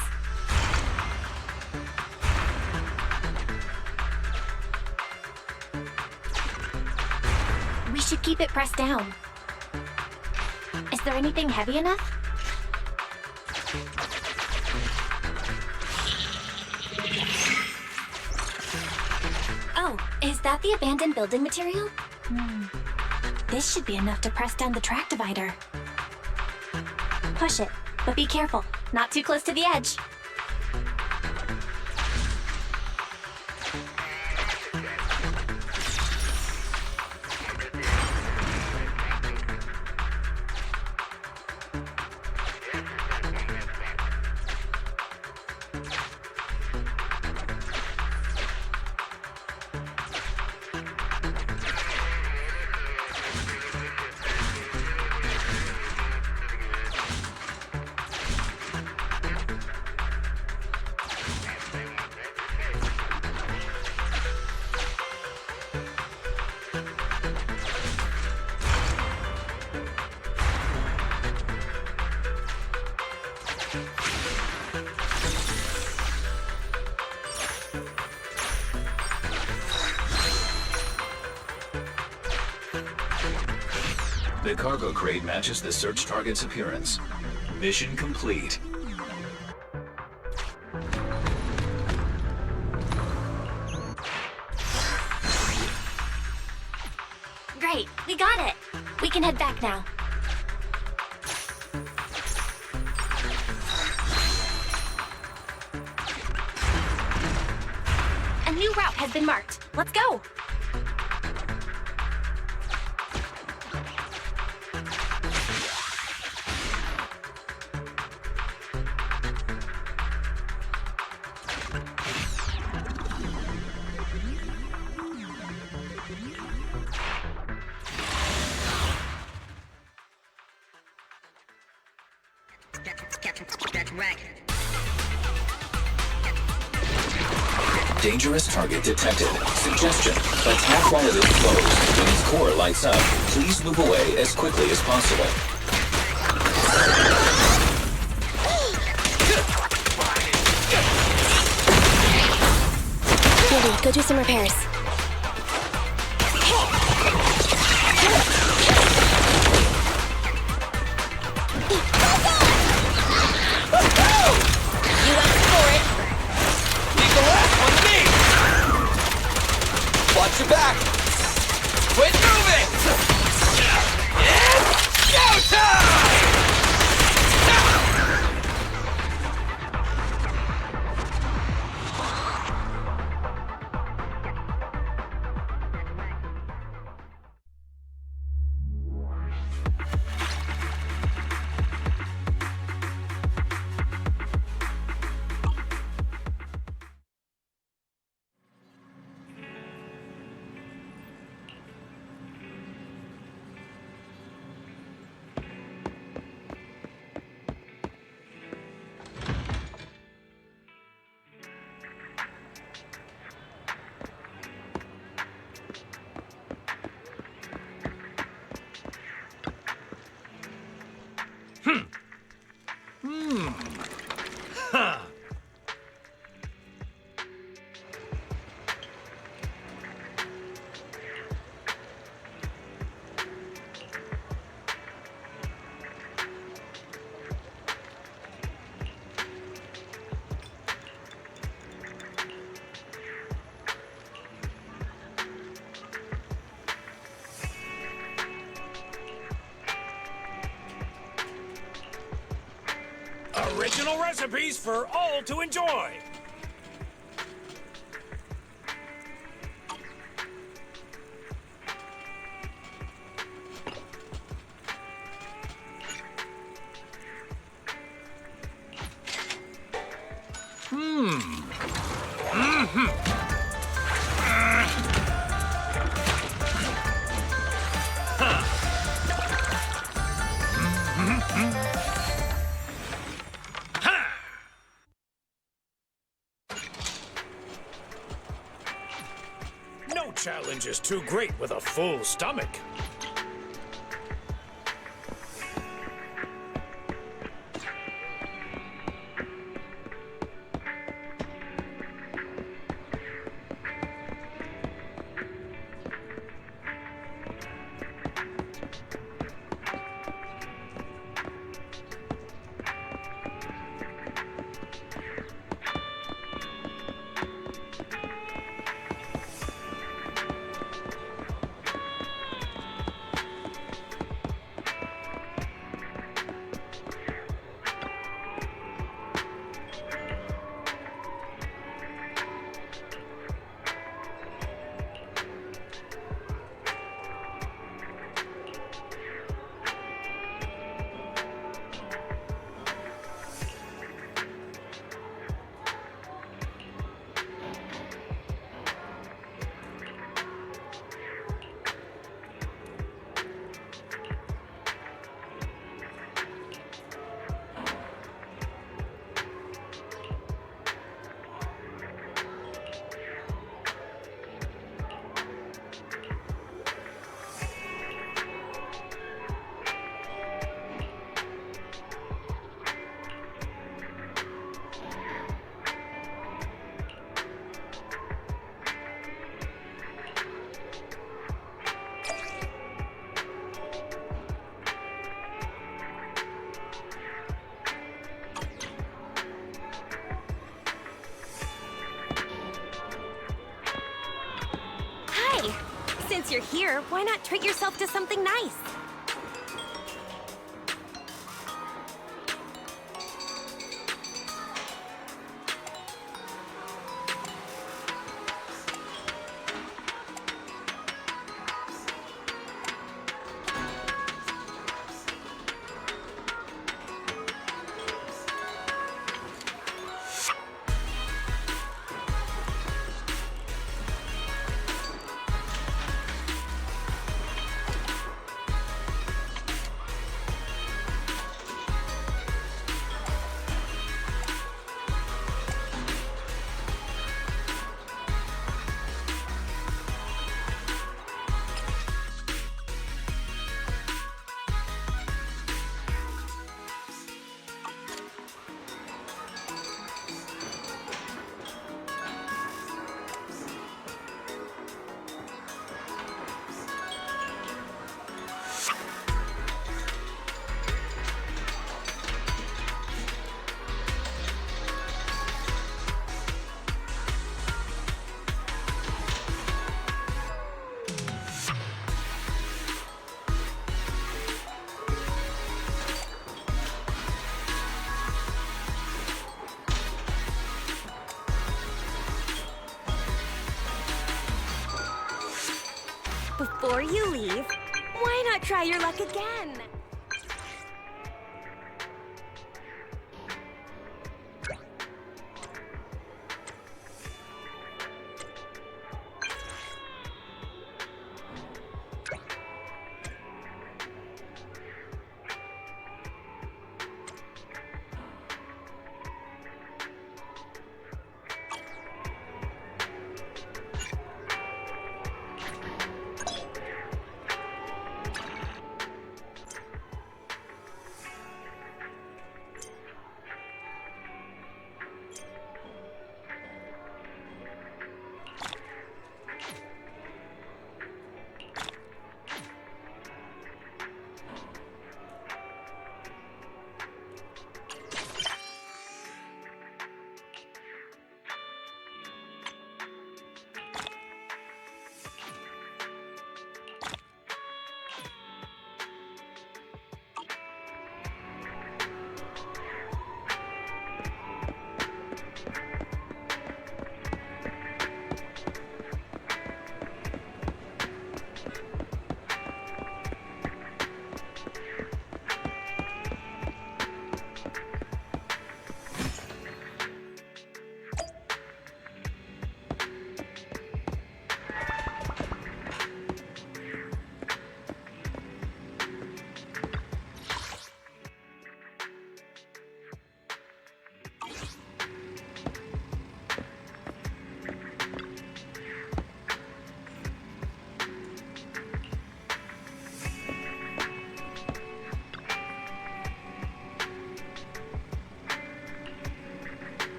We should keep it pressed down. Is there anything heavy enough? Oh, is that the abandoned building material? This should be enough to press down the track divider. Push it, but be careful. Not too close to the edge. The cargo crate matches the search target's appearance. Mission complete. Great, we got it. We can head back now. A new route has been marked. Let's go. Dangerous target detected. Suggestion: attack while it is closed. When its core lights up, please move away as quickly as possible. Billy, go do some repairs. You asked for it. Leave the last one to me! Watch your back! Quit moving! It's showtime! Original recipes for all to enjoy. No challenge is too great with a full stomach. Since you're here, why not treat yourself to something nice? Before you leave, why not try your luck again?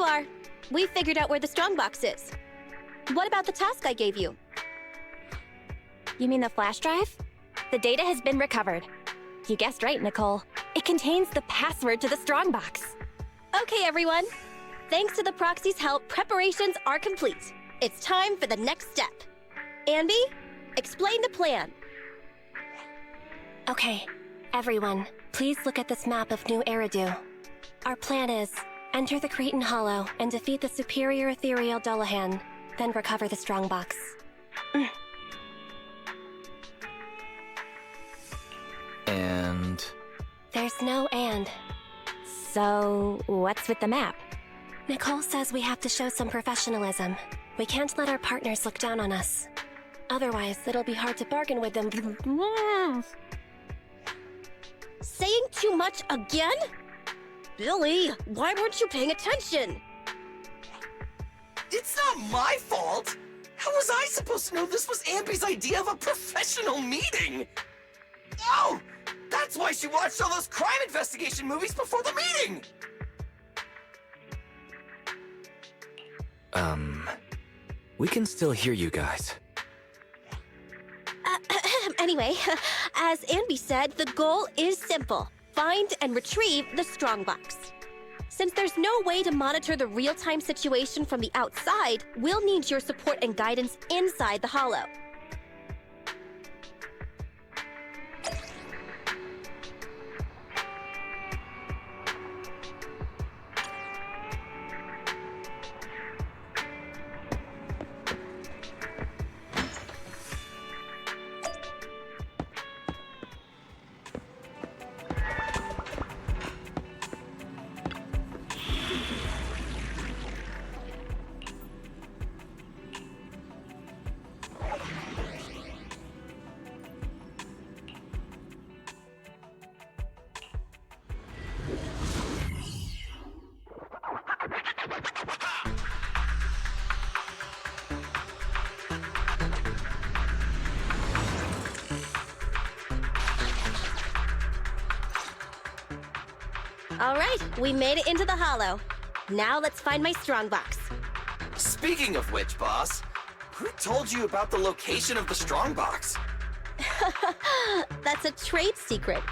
you are. We figured out where the strongbox is. What about the task I gave you? You mean the flash drive? The data has been recovered. You guessed right, Nicole. It contains the password to the strongbox. Okay, everyone. Thanks to the Proxy's help, preparations are complete. It's time for the next step. Andy, explain the plan. Okay, everyone, please look at this map of New Eridu. Our plan is enter the Cretan Hollow and defeat the superior Ethereal Dullahan, then recover the strongbox. And... There's no and. So, what's with the map? Nicole says we have to show some professionalism. We can't let our partners look down on us. Otherwise, it'll be hard to bargain with them. Saying too much again? Billy, why weren't you paying attention? It's not my fault! How was I supposed to know this was Ambi's idea of a professional meeting? Oh! That's why she watched all those crime investigation movies before the meeting! We can still hear you guys. Anyway, as Ambi said, the goal is simple. Find and retrieve the strongbox. Since there's no way to monitor the real-time situation from the outside, we'll need your support and guidance inside the Hollow. All right, we made it into the Hollow. Now let's find my strongbox. Speaking of which, boss, who told you about the location of the strongbox? That's a trade secret.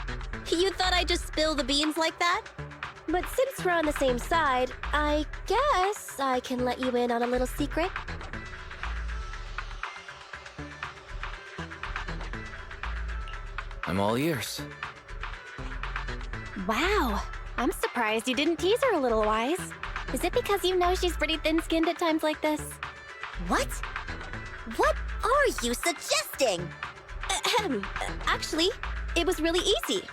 You thought I'd just spill the beans like that? But since we're on the same side, I guess I can let you in on a little secret. I'm all ears. Wow, I'm surprised you didn't tease her a little, Wise. Is it because you know she's pretty thin-skinned at times like this? What? What are you suggesting? Actually, it was really easy.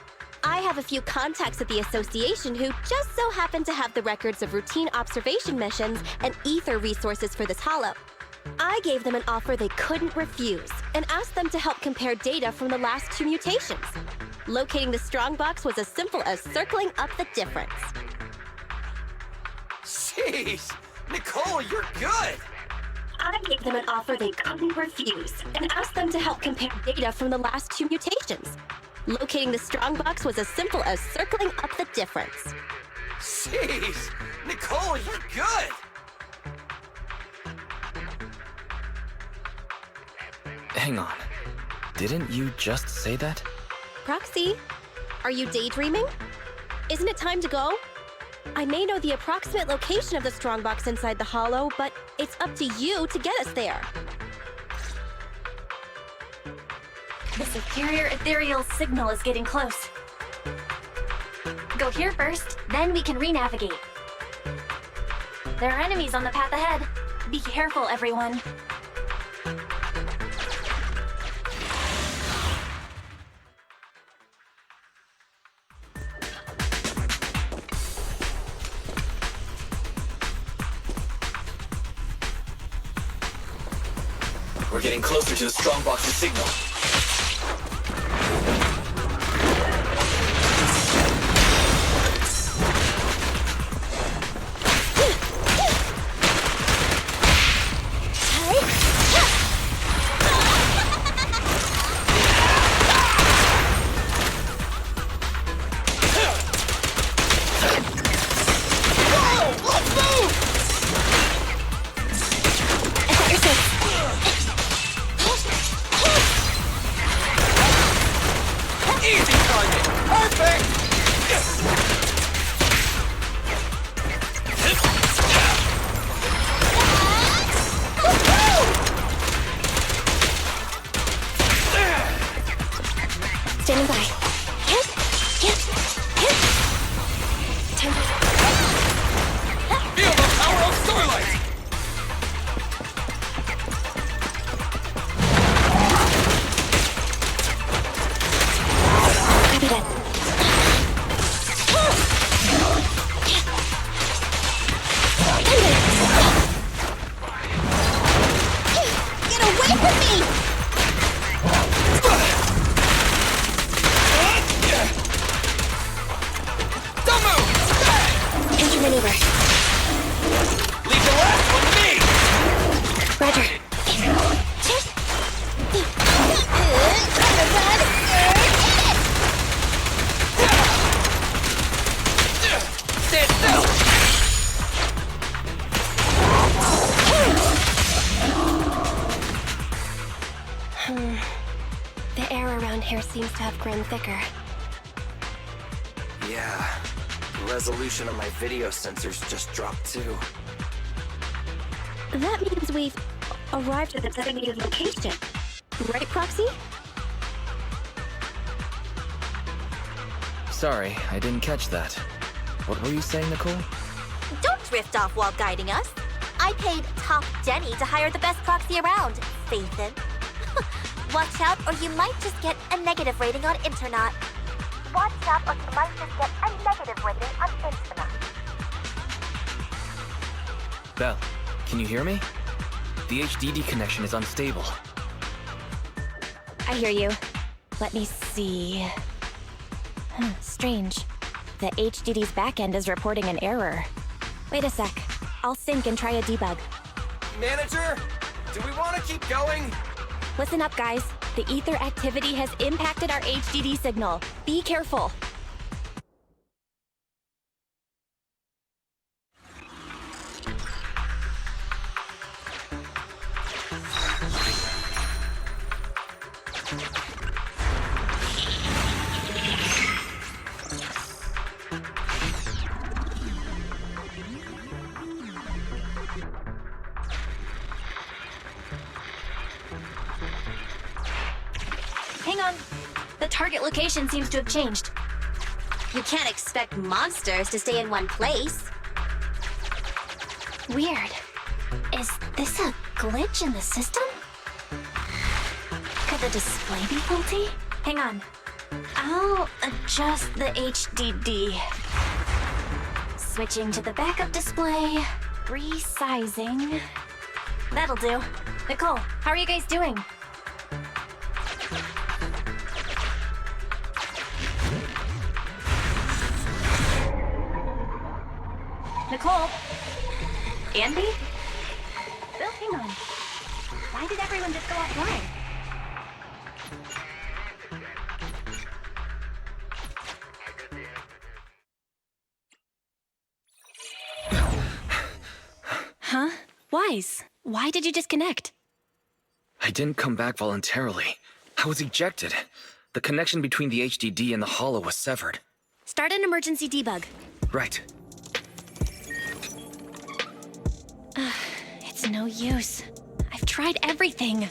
I have a few contacts at the association who just so happen to have the records of routine observation missions and ether resources for this Hollow. I gave them an offer they couldn't refuse and asked them to help compare data from the last 2 mutations. Locating the strongbox was as simple as circling up the difference. Jeez, Nicole, you're good! I gave them an offer they couldn't refuse and asked them to help compare data from the last 2 mutations. Locating the strongbox was as simple as circling up the difference. Jeez, Nicole, you're good! Hang on. Didn't you just say that? Proxy, are you daydreaming? Isn't it time to go? I may know the approximate location of the strongbox inside the Hollow, but it's up to you to get us there. The superior ethereal signal is getting close. Go here first, then we can re-navigate. There are enemies on the path ahead. Be careful, everyone. We're getting closer to the strongbox's signal. Whoa, let's move! hair seems to have grown thicker. Yeah, the resolution on my video sensors just dropped too. That means we've arrived at the designated location. Right, Proxy? Sorry, I didn't catch that. What were you saying, Nicole? Don't drift off while guiding us. I paid Top Denny to hire the best proxy around, Faithin. Watch out or you might just get a negative rating on Internet. Watch out or you might just get a negative rating on Internet. Belle, can you hear me? The HDD connection is unstable. I hear you. Let me see. Strange. The HDD's backend is reporting an error. Wait a sec. I'll sync and try a debug. Manager, do we want to keep going? Listen up, guys. The ether activity has impacted our HDD signal. Be careful. Hang on. The target location seems to have changed. You can't expect monsters to stay in one place. Weird. Is this a glitch in the system? Could the display be faulty? Hang on. I'll adjust the HDD. Switching to the backup display. Resizing. That'll do. Nicole, how are you guys doing? Nicole? Andy? Bill, hang on. Why did everyone just go offline? Huh? Wise, why did you disconnect? I didn't come back voluntarily. I was ejected. The connection between the HDD and the Holo was severed. Start an emergency debug. Right. It's no use. I've tried everything.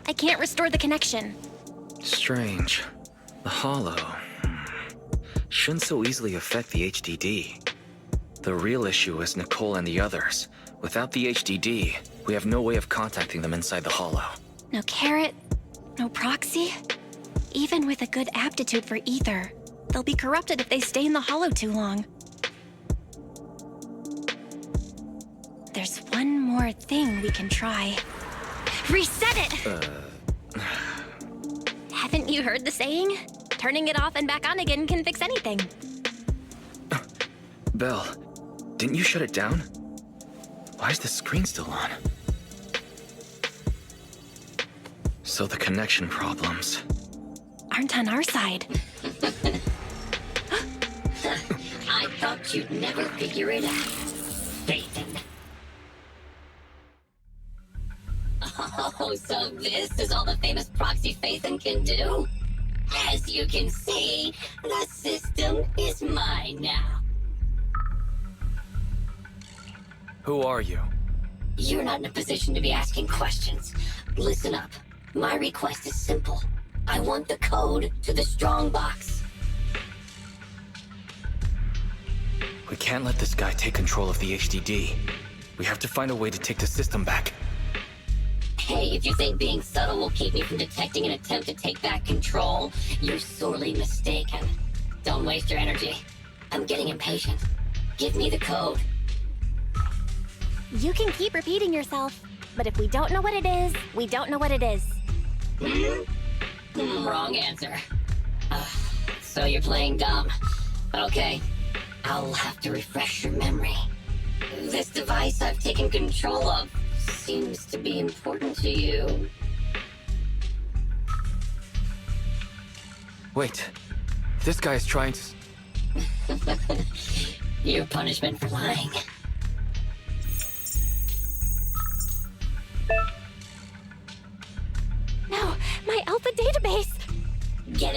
I can't restore the connection. Strange. The Holo shouldn't so easily affect the HDD. The real issue is Nicole and the others. Without the HDD, we have no way of contacting them inside the Holo. No carrot, no proxy. Even with a good aptitude for ether, they'll be corrupted if they stay in the Holo too long. There's one more thing we can try. Reset it! Haven't you heard the saying? Turning it off and back on again can fix anything. Belle, didn't you shut it down? Why is the screen still on? So the connection problems aren't on our side. I thought you'd never figure it out, Satan. Oh, so this is all the famous Proxy Phaethon can do? As you can see, the system is mine now. Who are you? You're not in a position to be asking questions. Listen up. My request is simple. I want the code to the strong box. We can't let this guy take control of the HDD. We have to find a way to take the system back. Hey, if you think being subtle will keep me from detecting an attempt to take back control, you're sorely mistaken. Don't waste your energy. I'm getting impatient. Give me the code. You can keep repeating yourself, but if we don't know what it is, we don't know what it is. Wrong answer. So you're playing dumb. Okay, I'll have to refresh your memory. This device I've taken control of seems to be important to you. Wait, this guy is trying to... Your punishment for lying. No, my alpha database!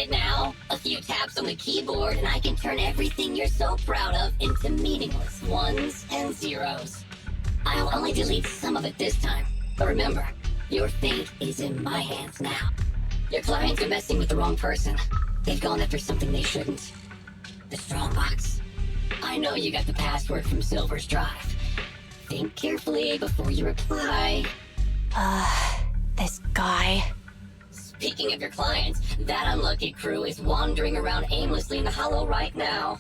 it now? A few taps on the keyboard and I can turn everything you're so proud of into meaningless ones and zeros. I'll only delete some of it this time, but remember, your fate is in my hands now. Your clients are messing with the wrong person. They've gone after something they shouldn't. The strongbox. I know you got the password from Silver's drive. Think carefully before you reply. This guy. Speaking of your clients, that unlucky crew is wandering around aimlessly in the Hollow right now.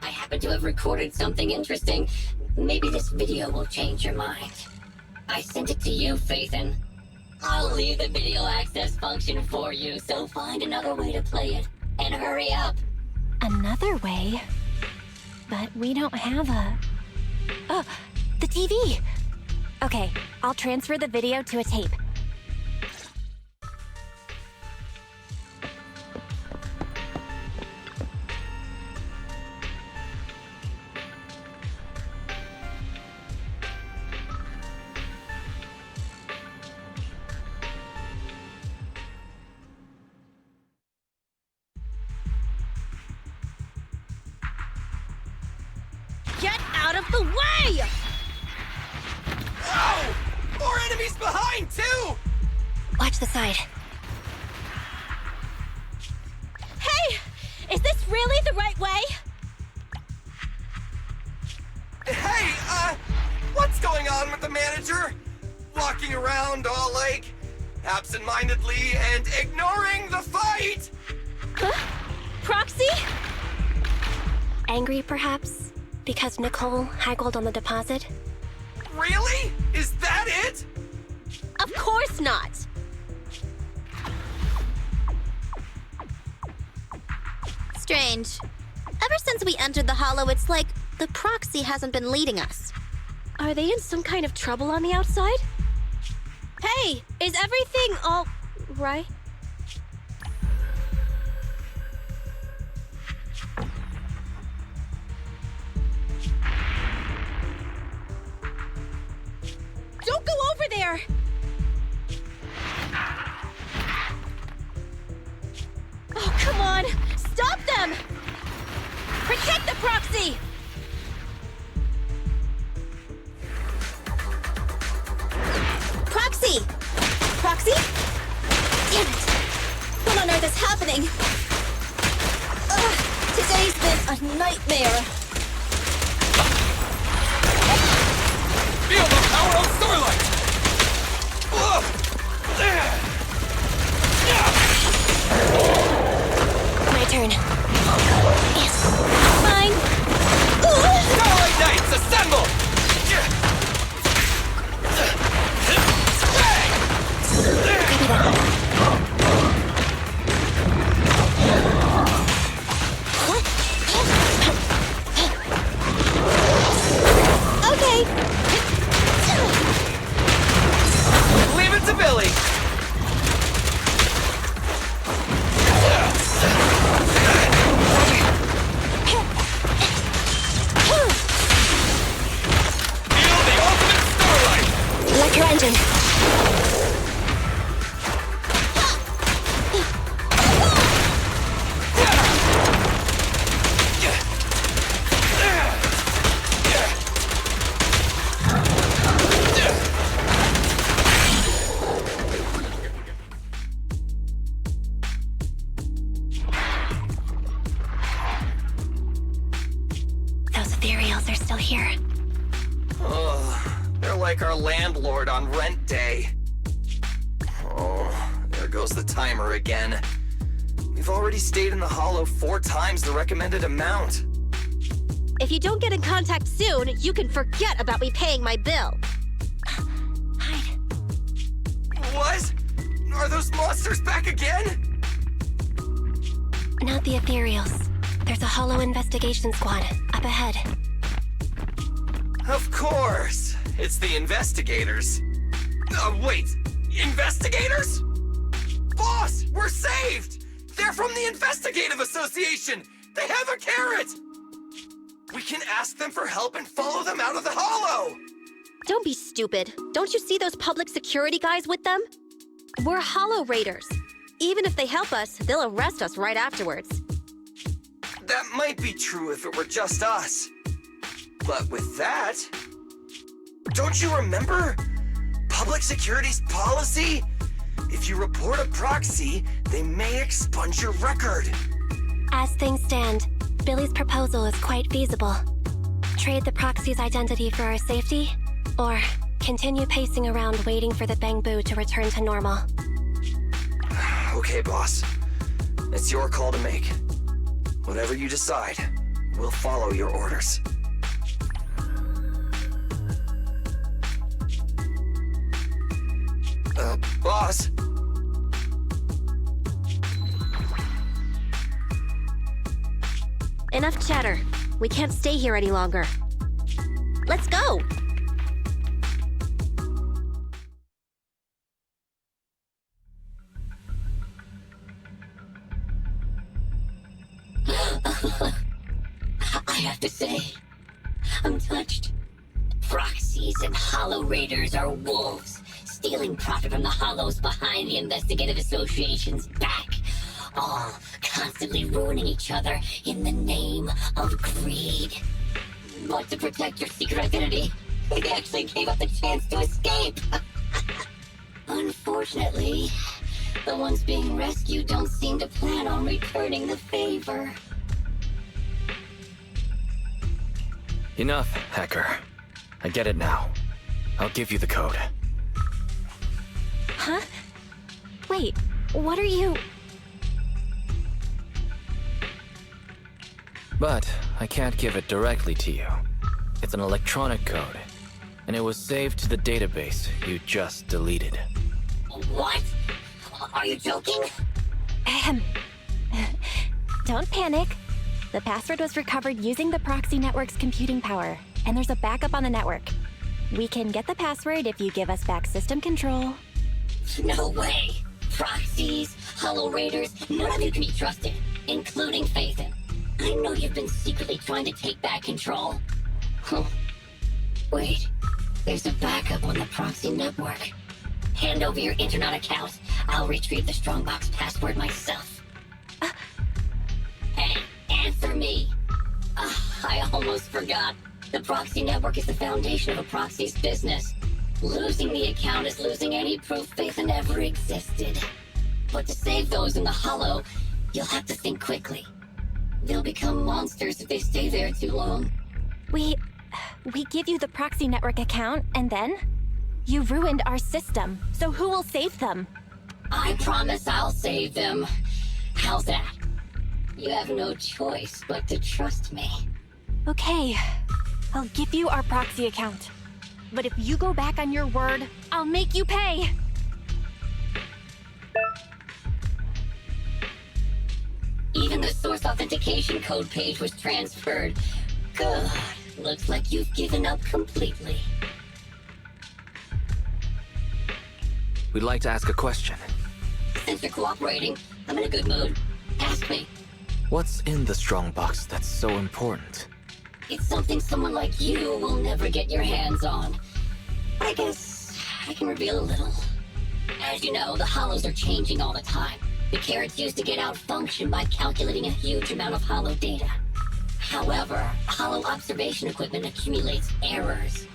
I happen to have recorded something interesting. Maybe this video will change your mind. I sent it to you, Phaethon. I'll leave the video access function for you, so find another way to play it. And hurry up. Another way? But we don't have a... Oh, the TV! Okay, I'll transfer the video to a tape. Get out of the way! Oh! More enemies behind, too! Watch the side. Hey! Is this really the right way? Hey, what's going on with the manager? Walking around all like, absent-mindedly and ignoring the fight! Huh? Proxy? Angry, perhaps? Because Nicole haggled on the deposit? Really? Is that it? Of course not! Strange. Ever since we entered the Hollow, it's like the Proxy hasn't been leading us. Are they in some kind of trouble on the outside? Hey, is everything all right? Don't go over there! Oh, come on! Stop them! Protect the Proxy! Proxy! Proxy? Damn it! What on earth is happening? Ugh, today's been a nightmare. Feel the power of starlight! My turn. Yes. Fine. Starlight Knights, assemble! Copy that. Okay. Leave it to Billy! Feel the ultimate starlight! Like your engine. Those Ethereals are still here. Oh, they're like our landlord on rent day. Oh, there goes the timer again. We've already stayed in the Hollow 4 times the recommended amount. If you don't get in contact soon, you can forget about me paying my bill. Hide. What? Are those monsters back again? Not the Ethereals. There's a Hollow investigation squad up ahead. Of course. It's the investigators. Wait. Investigators? Boss, we're saved! They're from the Investigative Association! They have a carrot! We can ask them for help and follow them out of the Hollow! Don't be stupid. Don't you see those public security guys with them? We're Hollow Raiders. even if they help us, they'll arrest us right afterwards. That might be true if it were just us. But with that... Don't you remember? Public security's policy? If you report a proxy, they may expunge your record. As things stand, Billy's proposal is quite feasible. Trade the proxy's identity for our safety, or continue pacing around waiting for the Bangbu to return to normal. Okay, boss. It's your call to make. Whatever you decide, we'll follow your orders. Boss? Enough chatter. We can't stay here any longer. Let's go! I have to say, I'm touched. Proxies and Hollow Raiders are wolves, stealing profit from the Hollows behind the investigative association's back, all constantly ruining each other in the name of greed. But to protect your secret identity, they actually gave up the chance to escape. Unfortunately, the ones being rescued don't seem to plan on returning the favor. Enough, hacker. I get it now. I'll give you the code. Huh? Wait, what are you... But I can't give it directly to you. It's an electronic code, and it was saved to the database you just deleted. What? Are you joking? Don't panic. The password was recovered using the Proxy network's computing power, and there's a backup on the network. We can get the password if you give us back system control. No way. Proxies, Hollow Raiders, none of you can be trusted, including Phaethon. I know you've been secretly trying to take back control. Huh. Wait, there's a backup on the Proxy network. Hand over your internet account. I'll retrieve the Strongbox password myself. Hey, answer me. I almost forgot. The Proxy network is the foundation of a Proxy's business. Losing the account is losing any proof Phaethon ever existed. But to save those in the Hollow, you'll have to think quickly. They'll become monsters if they stay there too long. We give you the Proxy network account, and then? You ruined our system, so who will save them? I promise I'll save them. How's that? You have no choice but to trust me. Okay, I'll give you our Proxy account. But if you go back on your word, I'll make you pay! Even the source authentication code page was transferred. Good. Looks like you've given up completely. We'd like to ask a question. Since you're cooperating, I'm in a good mood. Ask me. What's in the Strongbox that's so important? It's something someone like you will never get your hands on. I guess I can reveal a little. As you know, the Hollows are changing all the time. The carrots used to get out function by calculating a huge amount of Hollow data. However, Hollow observation equipment accumulates errors.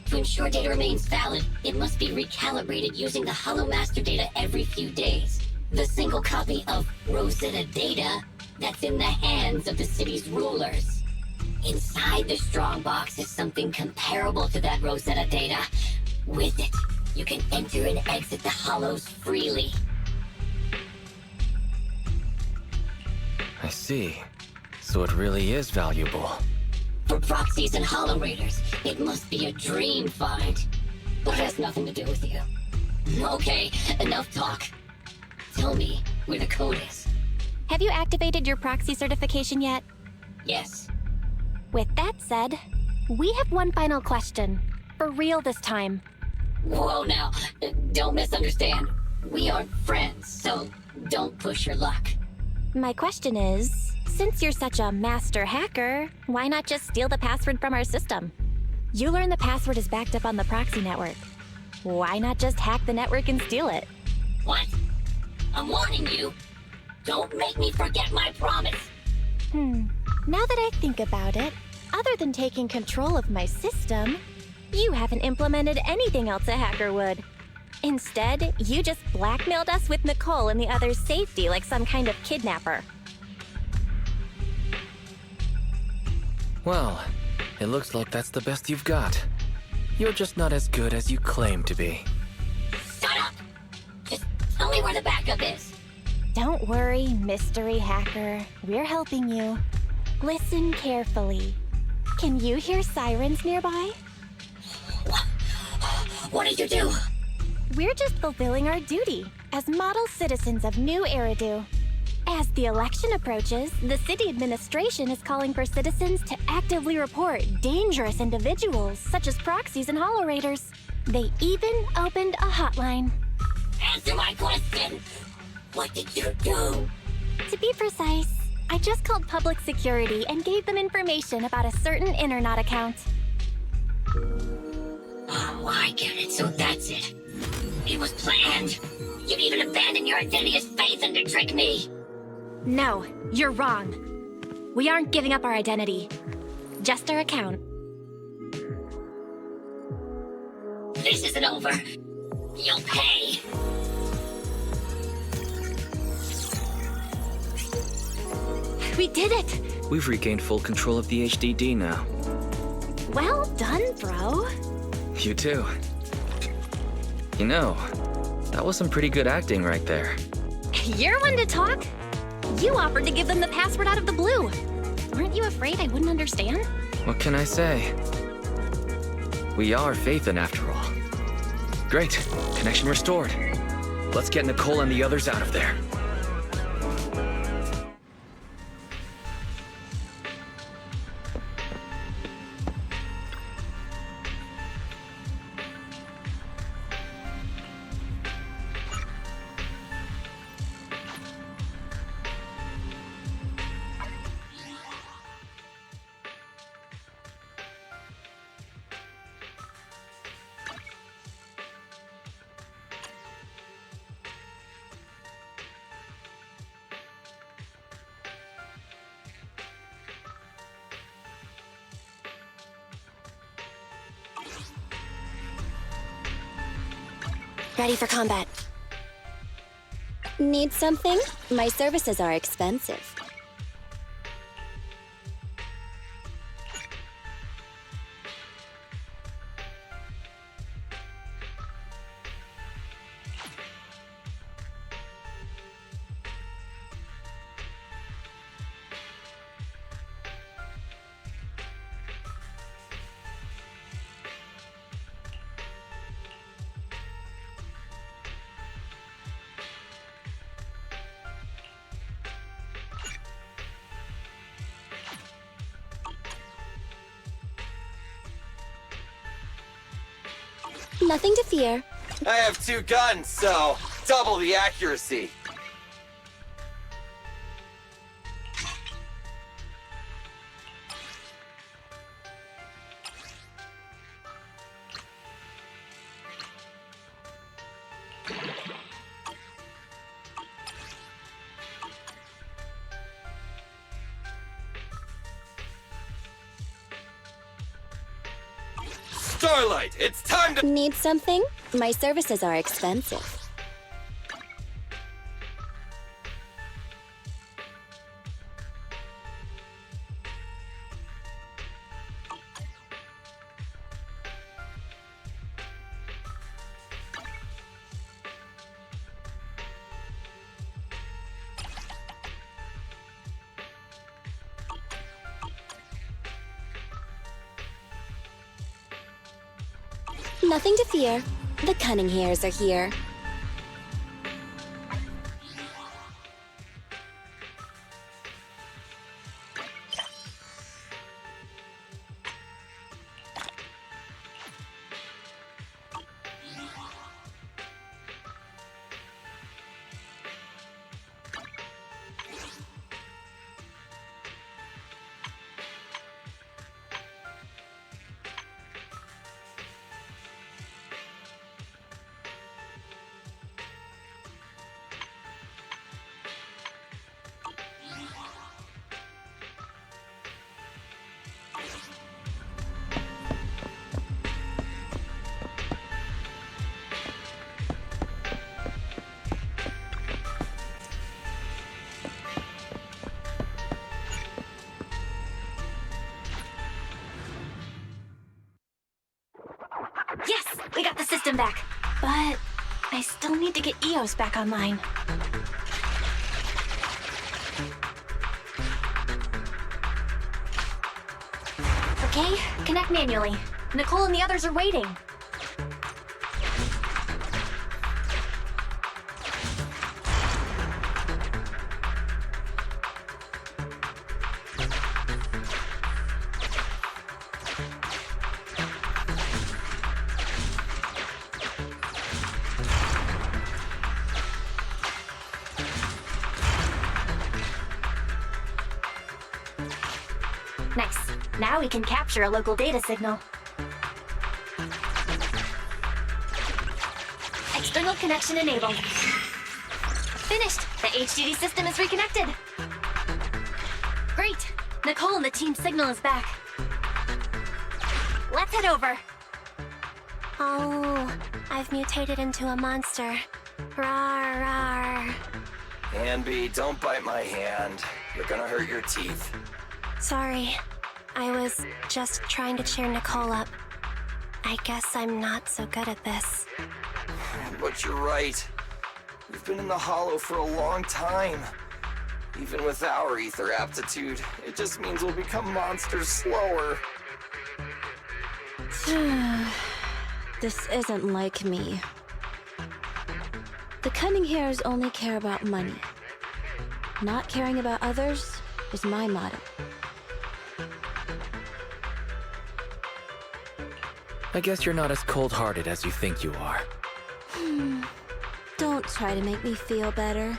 To ensure data remains valid, it must be recalibrated using the Hollow master data every few days. The single copy of Rosetta data that's in the hands of the city's rulers. Inside the Strongbox is something comparable to that Rosetta data. With it, you can enter and exit the Hollows freely. I see. So it really is valuable. For Proxies and Hollow Raiders, it must be a dream find. But it has nothing to do with you. Okay, enough talk. Tell me where the code is. Have you activated your Proxy certification yet? Yes. With that said, we have one final question. For real this time. Whoa now, don't misunderstand. We aren't friends, so don't push your luck. My question is, since you're such a master hacker, why not just steal the password from our system? You learn the password is backed up on the Proxy network. Why not just hack the network and steal it? What? I'm warning you. Don't make me forget my promise. Now that I think about it, other than taking control of my system, you haven't implemented anything else a hacker would. Instead, you just blackmailed us with Nicole and the others' safety like some kind of kidnapper. Well, it looks like that's the best you've got. You're just not as good as you claim to be. Shut up! Just tell me where the backup is. Don't worry, mystery hacker. We're helping you. Listen carefully. Can you hear sirens nearby? What did you do? We're just fulfilling our duty as model citizens of New Eridu. As the election approaches, the city administration is calling for citizens to actively report dangerous individuals such as proxies and holo-raiders. They even opened a hotline. Answer my question! What did you do? To be precise, I just called public security and gave them information about a certain Internet account. Oh, I get it, so that's it. It was planned. You'd even abandon your identity as Phaethon to trick me. No, you're wrong. We aren't giving up our identity. Just our account. This isn't over. You'll pay. We did it! We've regained full control of the HDD now. Well done, bro. You too. You know, that was some pretty good acting right there. You're one to talk. You offered to give them the password out of the blue. Weren't you afraid I wouldn't understand? What can I say? We are Phaethon after all. Great, connection restored. Let's get Nicole and the others out of there. Ready for combat. Need something? My services are expensive. Nothing to fear. I have 2 guns, so double the accuracy. Starlight, it's time to— Need something? My services are expensive. Nothing to fear. The cunning hairs are here. We got the system back. But I still need to get EOS back online. Okay, connect manually. Nicole and the others are waiting. Nice. Now we can capture a local data signal. External connection enabled. Finished! The HDD system is reconnected. Great! Nicole and the team signal is back. Let's head over. Oh, I've mutated into a monster. Rawr, rawr. Anby, don't bite my hand. You're gonna hurt your teeth. Sorry. I was just trying to cheer Nicole up. I guess I'm not so good at this. But you're right. We've been in the Hollow for a long time. Even with our ether aptitude, it just means we'll become monsters slower. This isn't like me. The cunning hairs only care about money. Not caring about others is my motto. I guess you're not as cold-hearted as you think you are. Don't try to make me feel better.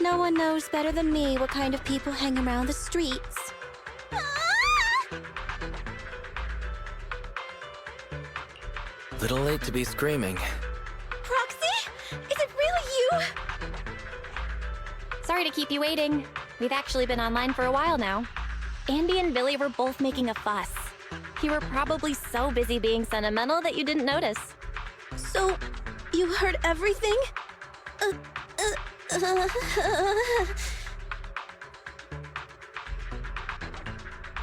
No one knows better than me what kind of people hang around the streets. Little late to be screaming. Proxy? Is it really you? Sorry to keep you waiting. We've actually been online for a while now. Andy and Billy were both making a fuss. You were probably so busy being sentimental that you didn't notice. So, you heard everything?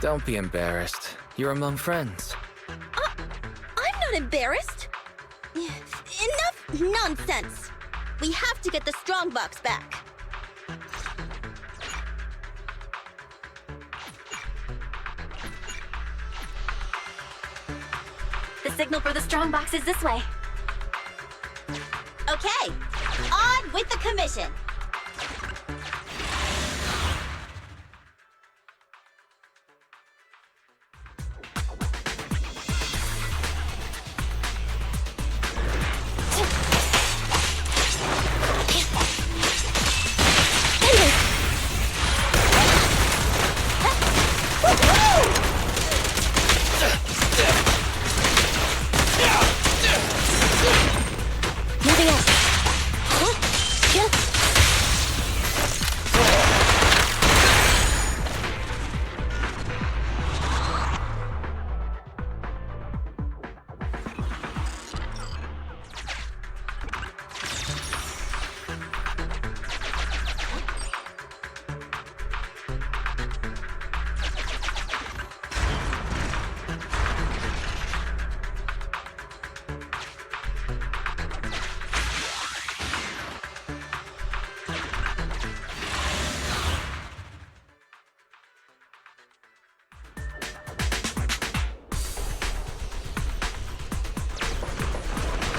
Don't be embarrassed. You're among friends. I'm not embarrassed. Enough nonsense. We have to get the strongbox back. The signal for the strongbox is this way. Okay, on with the commission. Moving up.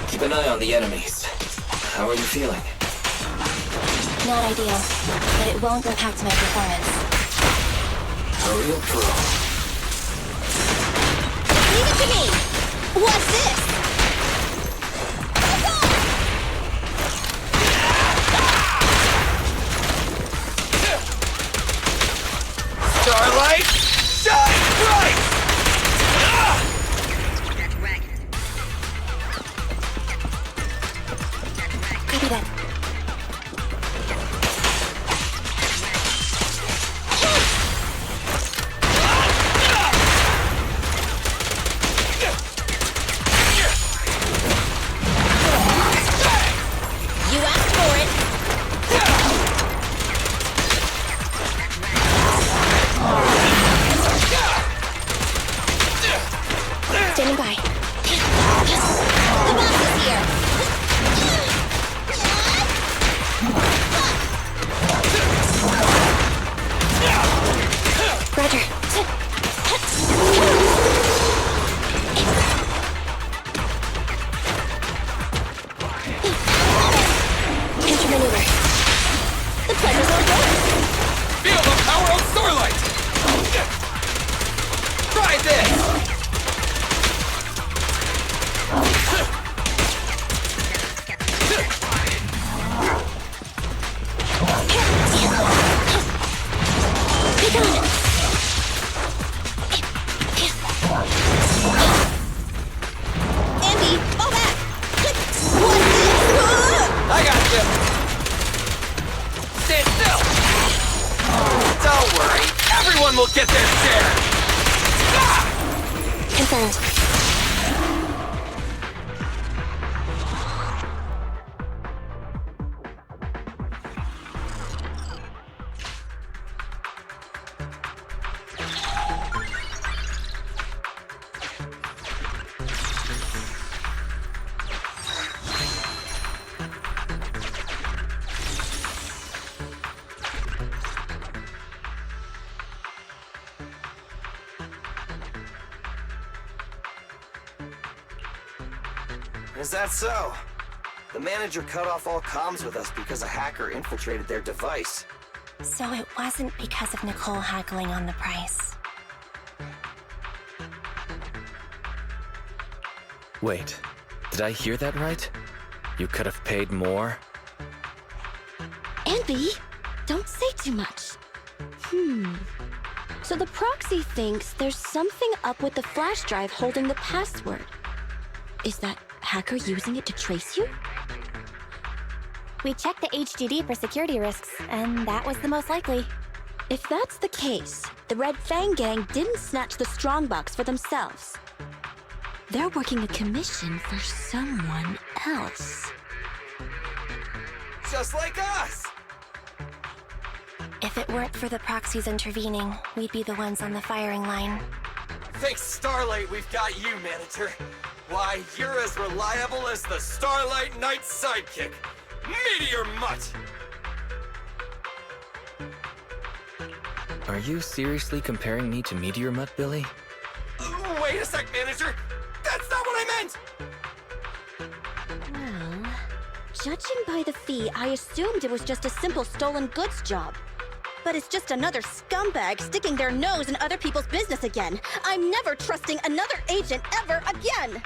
Keep an eye on the enemies. How are you feeling? Not ideal, but it won't impact my performance. A real pro. Leave it to me. What's this? Starlight, shine bright! Copy that. pleasure's all yours. Feel the power of Starlight! Try this! Andy, fall back! I got you! Stand still! Don't worry, everyone will get their share! Confirmed. Is that so? The manager cut off all comms with us because a hacker infiltrated their device. So it wasn't because of Nicole haggling on the price. Wait, did I hear that right? You could have paid more? Andy, don't say too much. So the Proxy thinks there's something up with the flash drive holding the password. Is that hacker using it to trace you? We checked the HDD for security risks, and that was the most likely. If that's the case, the Red Fang gang didn't snatch the strongbox for themselves. They're working a commission for someone else. Just like us! If it weren't for the Proxies intervening, we'd be the ones on the firing line. Thanks Starlight, we've got you, manager. Why, you're as reliable as the Starlight Knight's sidekick, Meteor Mutt! Are you seriously comparing me to Meteor Mutt, Billy? Wait a sec, manager! That's not what I meant! Well, judging by the fee, I assumed it was just a simple stolen goods job. But it's just another scumbag sticking their nose in other people's business again. I'm never trusting another agent ever again!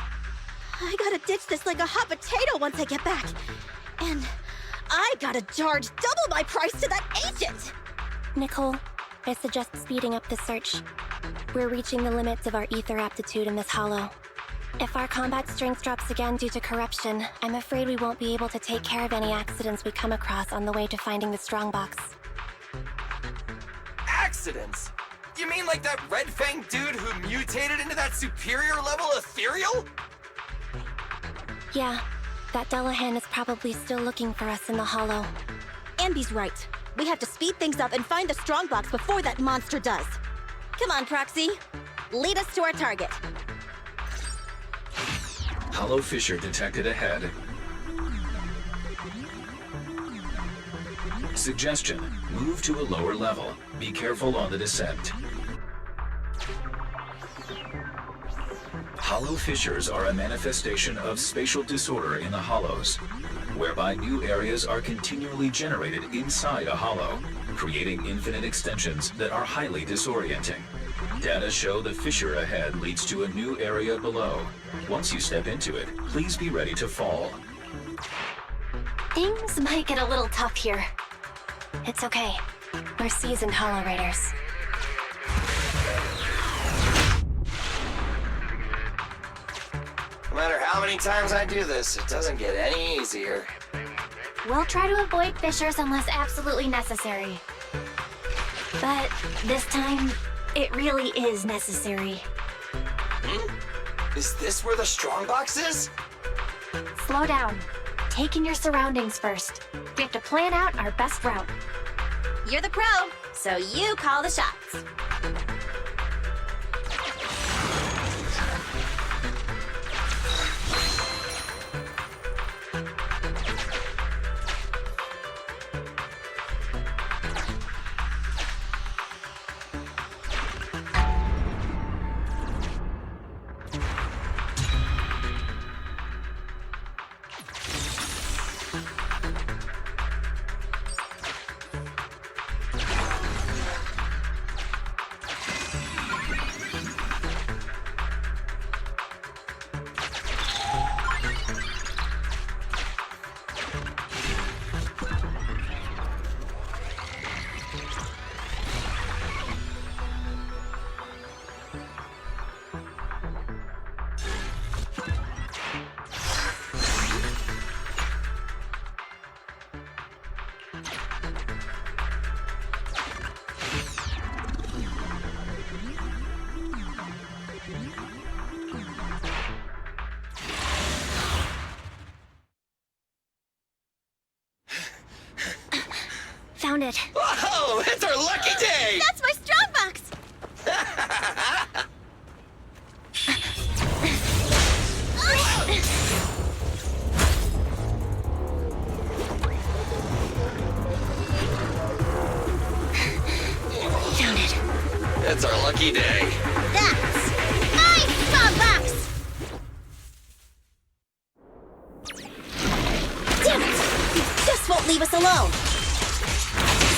I gotta ditch this like a hot potato once I get back. And I gotta charge double my price to that agent! Nicole, I suggest speeding up the search. We're reaching the limits of our ether aptitude in this hollow. If our combat strength drops again due to corruption, I'm afraid we won't be able to take care of any accidents we come across on the way to finding the strongbox. Accidents? You mean like that Red Fang dude who mutated into that superior level Ethereal? Yeah, that Dullahan is probably still looking for us in the hollow. Andy's right. We have to speed things up and find the strongbox before that monster does. Come on, Proxy. Lead us to our target. Hollow fissure detected ahead. Suggestion: move to a lower level. Be careful on the descent. Hollow fissures are a manifestation of spatial disorder in the hollows, whereby new areas are continually generated inside a hollow, creating infinite extensions that are highly disorienting. Data show the fissure ahead leads to a new area below. Once you step into it, please be ready to fall. Things might get a little tough here. It's okay. We're seasoned Hollow Raiders. No matter how many times I do this, it doesn't get any easier. We'll try to avoid fissures unless absolutely necessary. But this time, it really is necessary. Is this where the strongbox is? Slow down. Take in your surroundings first. We have to plan out our best route. You're the pro, so you call the shots. Found it. Whoa! It's our lucky day! That's my strongbox! Found it. It's our lucky day. That's my strongbox! Damn it! You just won't leave us alone!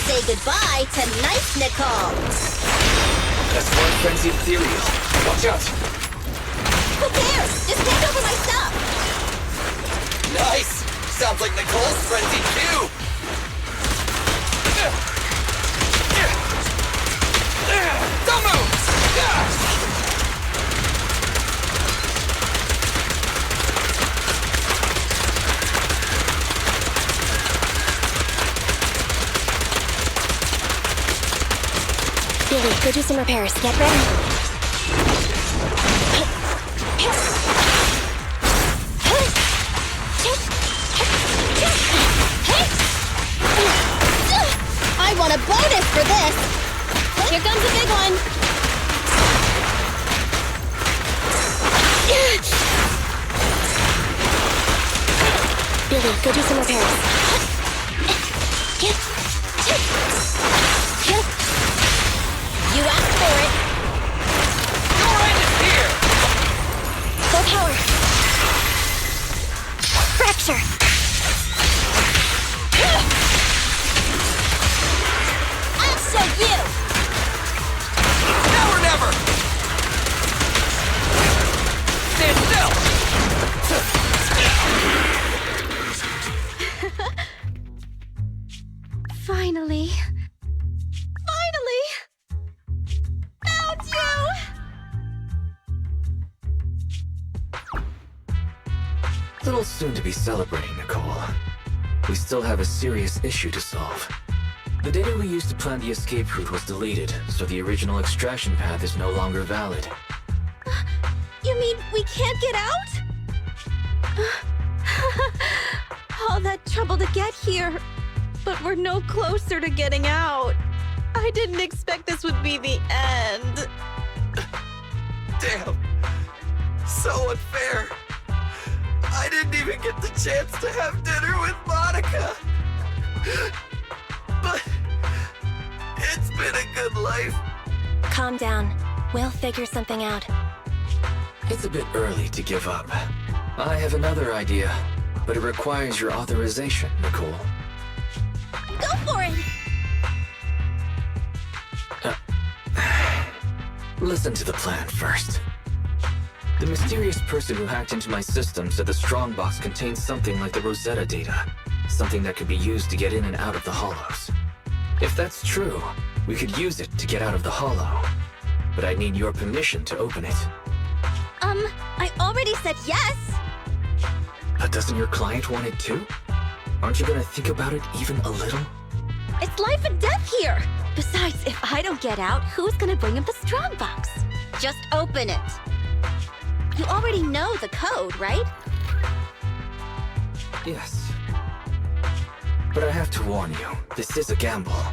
Say goodbye to nice Nicole! That's one frenzied Ethereal. Watch out! Who cares? Just take over my stuff! Nice! Sounds like Nicole's frenzied too! Don't move! Billy, go do some repairs. Get ready. I want a bonus for this! Here comes a big one. Billy, go do some repairs. You asked for it! Your end is here! Full power. Fracture. I'll show you! Now or never! Stand still! Finally. Finally! Found you! Little soon to be celebrating, Nicole. We still have a serious issue to solve. The data we used to plan the escape route was deleted, so the original extraction path is no longer valid. You mean we can't get out? All that trouble to get here, but we're no closer to getting out. I didn't expect this would be the end. Damn. So unfair. I didn't even get the chance to have dinner with Monica. But it's been a good life. Calm down. We'll figure something out. It's a bit early to give up. I have another idea, but it requires your authorization, Nicole. Go for it! Listen to the plan first. The mysterious person who hacked into my system said the strongbox contains something like the Rosetta data, something that could be used to get in and out of the hollows. If that's true, we could use it to get out of the hollow, but I'd need your permission to open it. I already said yes! But doesn't your client want it too? Aren't you gonna think about it even a little? It's life and death here! Besides, if I don't get out, who's gonna bring him the strongbox? Just open it. You already know the code, right? Yes. But I have to warn you, this is a gamble.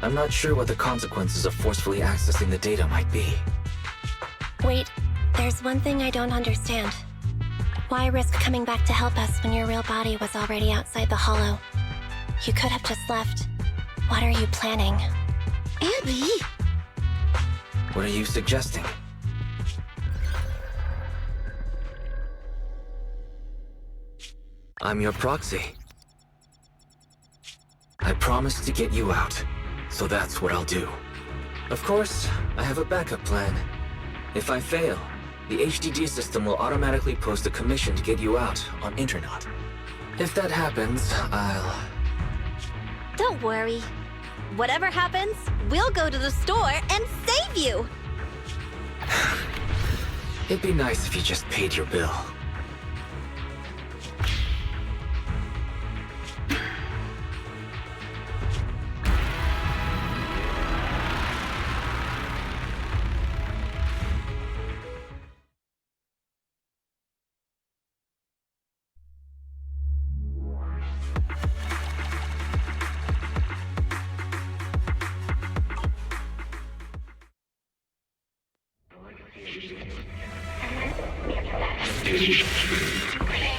I'm not sure what the consequences of forcefully accessing the data might be. Wait, there's one thing I don't understand. Why risk coming back to help us when your real body was already outside the hollow? You could have just left. What are you planning? Abby! What are you suggesting? I'm your proxy. I promised to get you out, so that's what I'll do. Of course, I have a backup plan. If I fail, the HDD system will automatically post a commission to get you out on Internet. If that happens, I'll... Don't worry. Whatever happens, we'll go to the store and save you! It'd be nice if you just paid your bill. Really?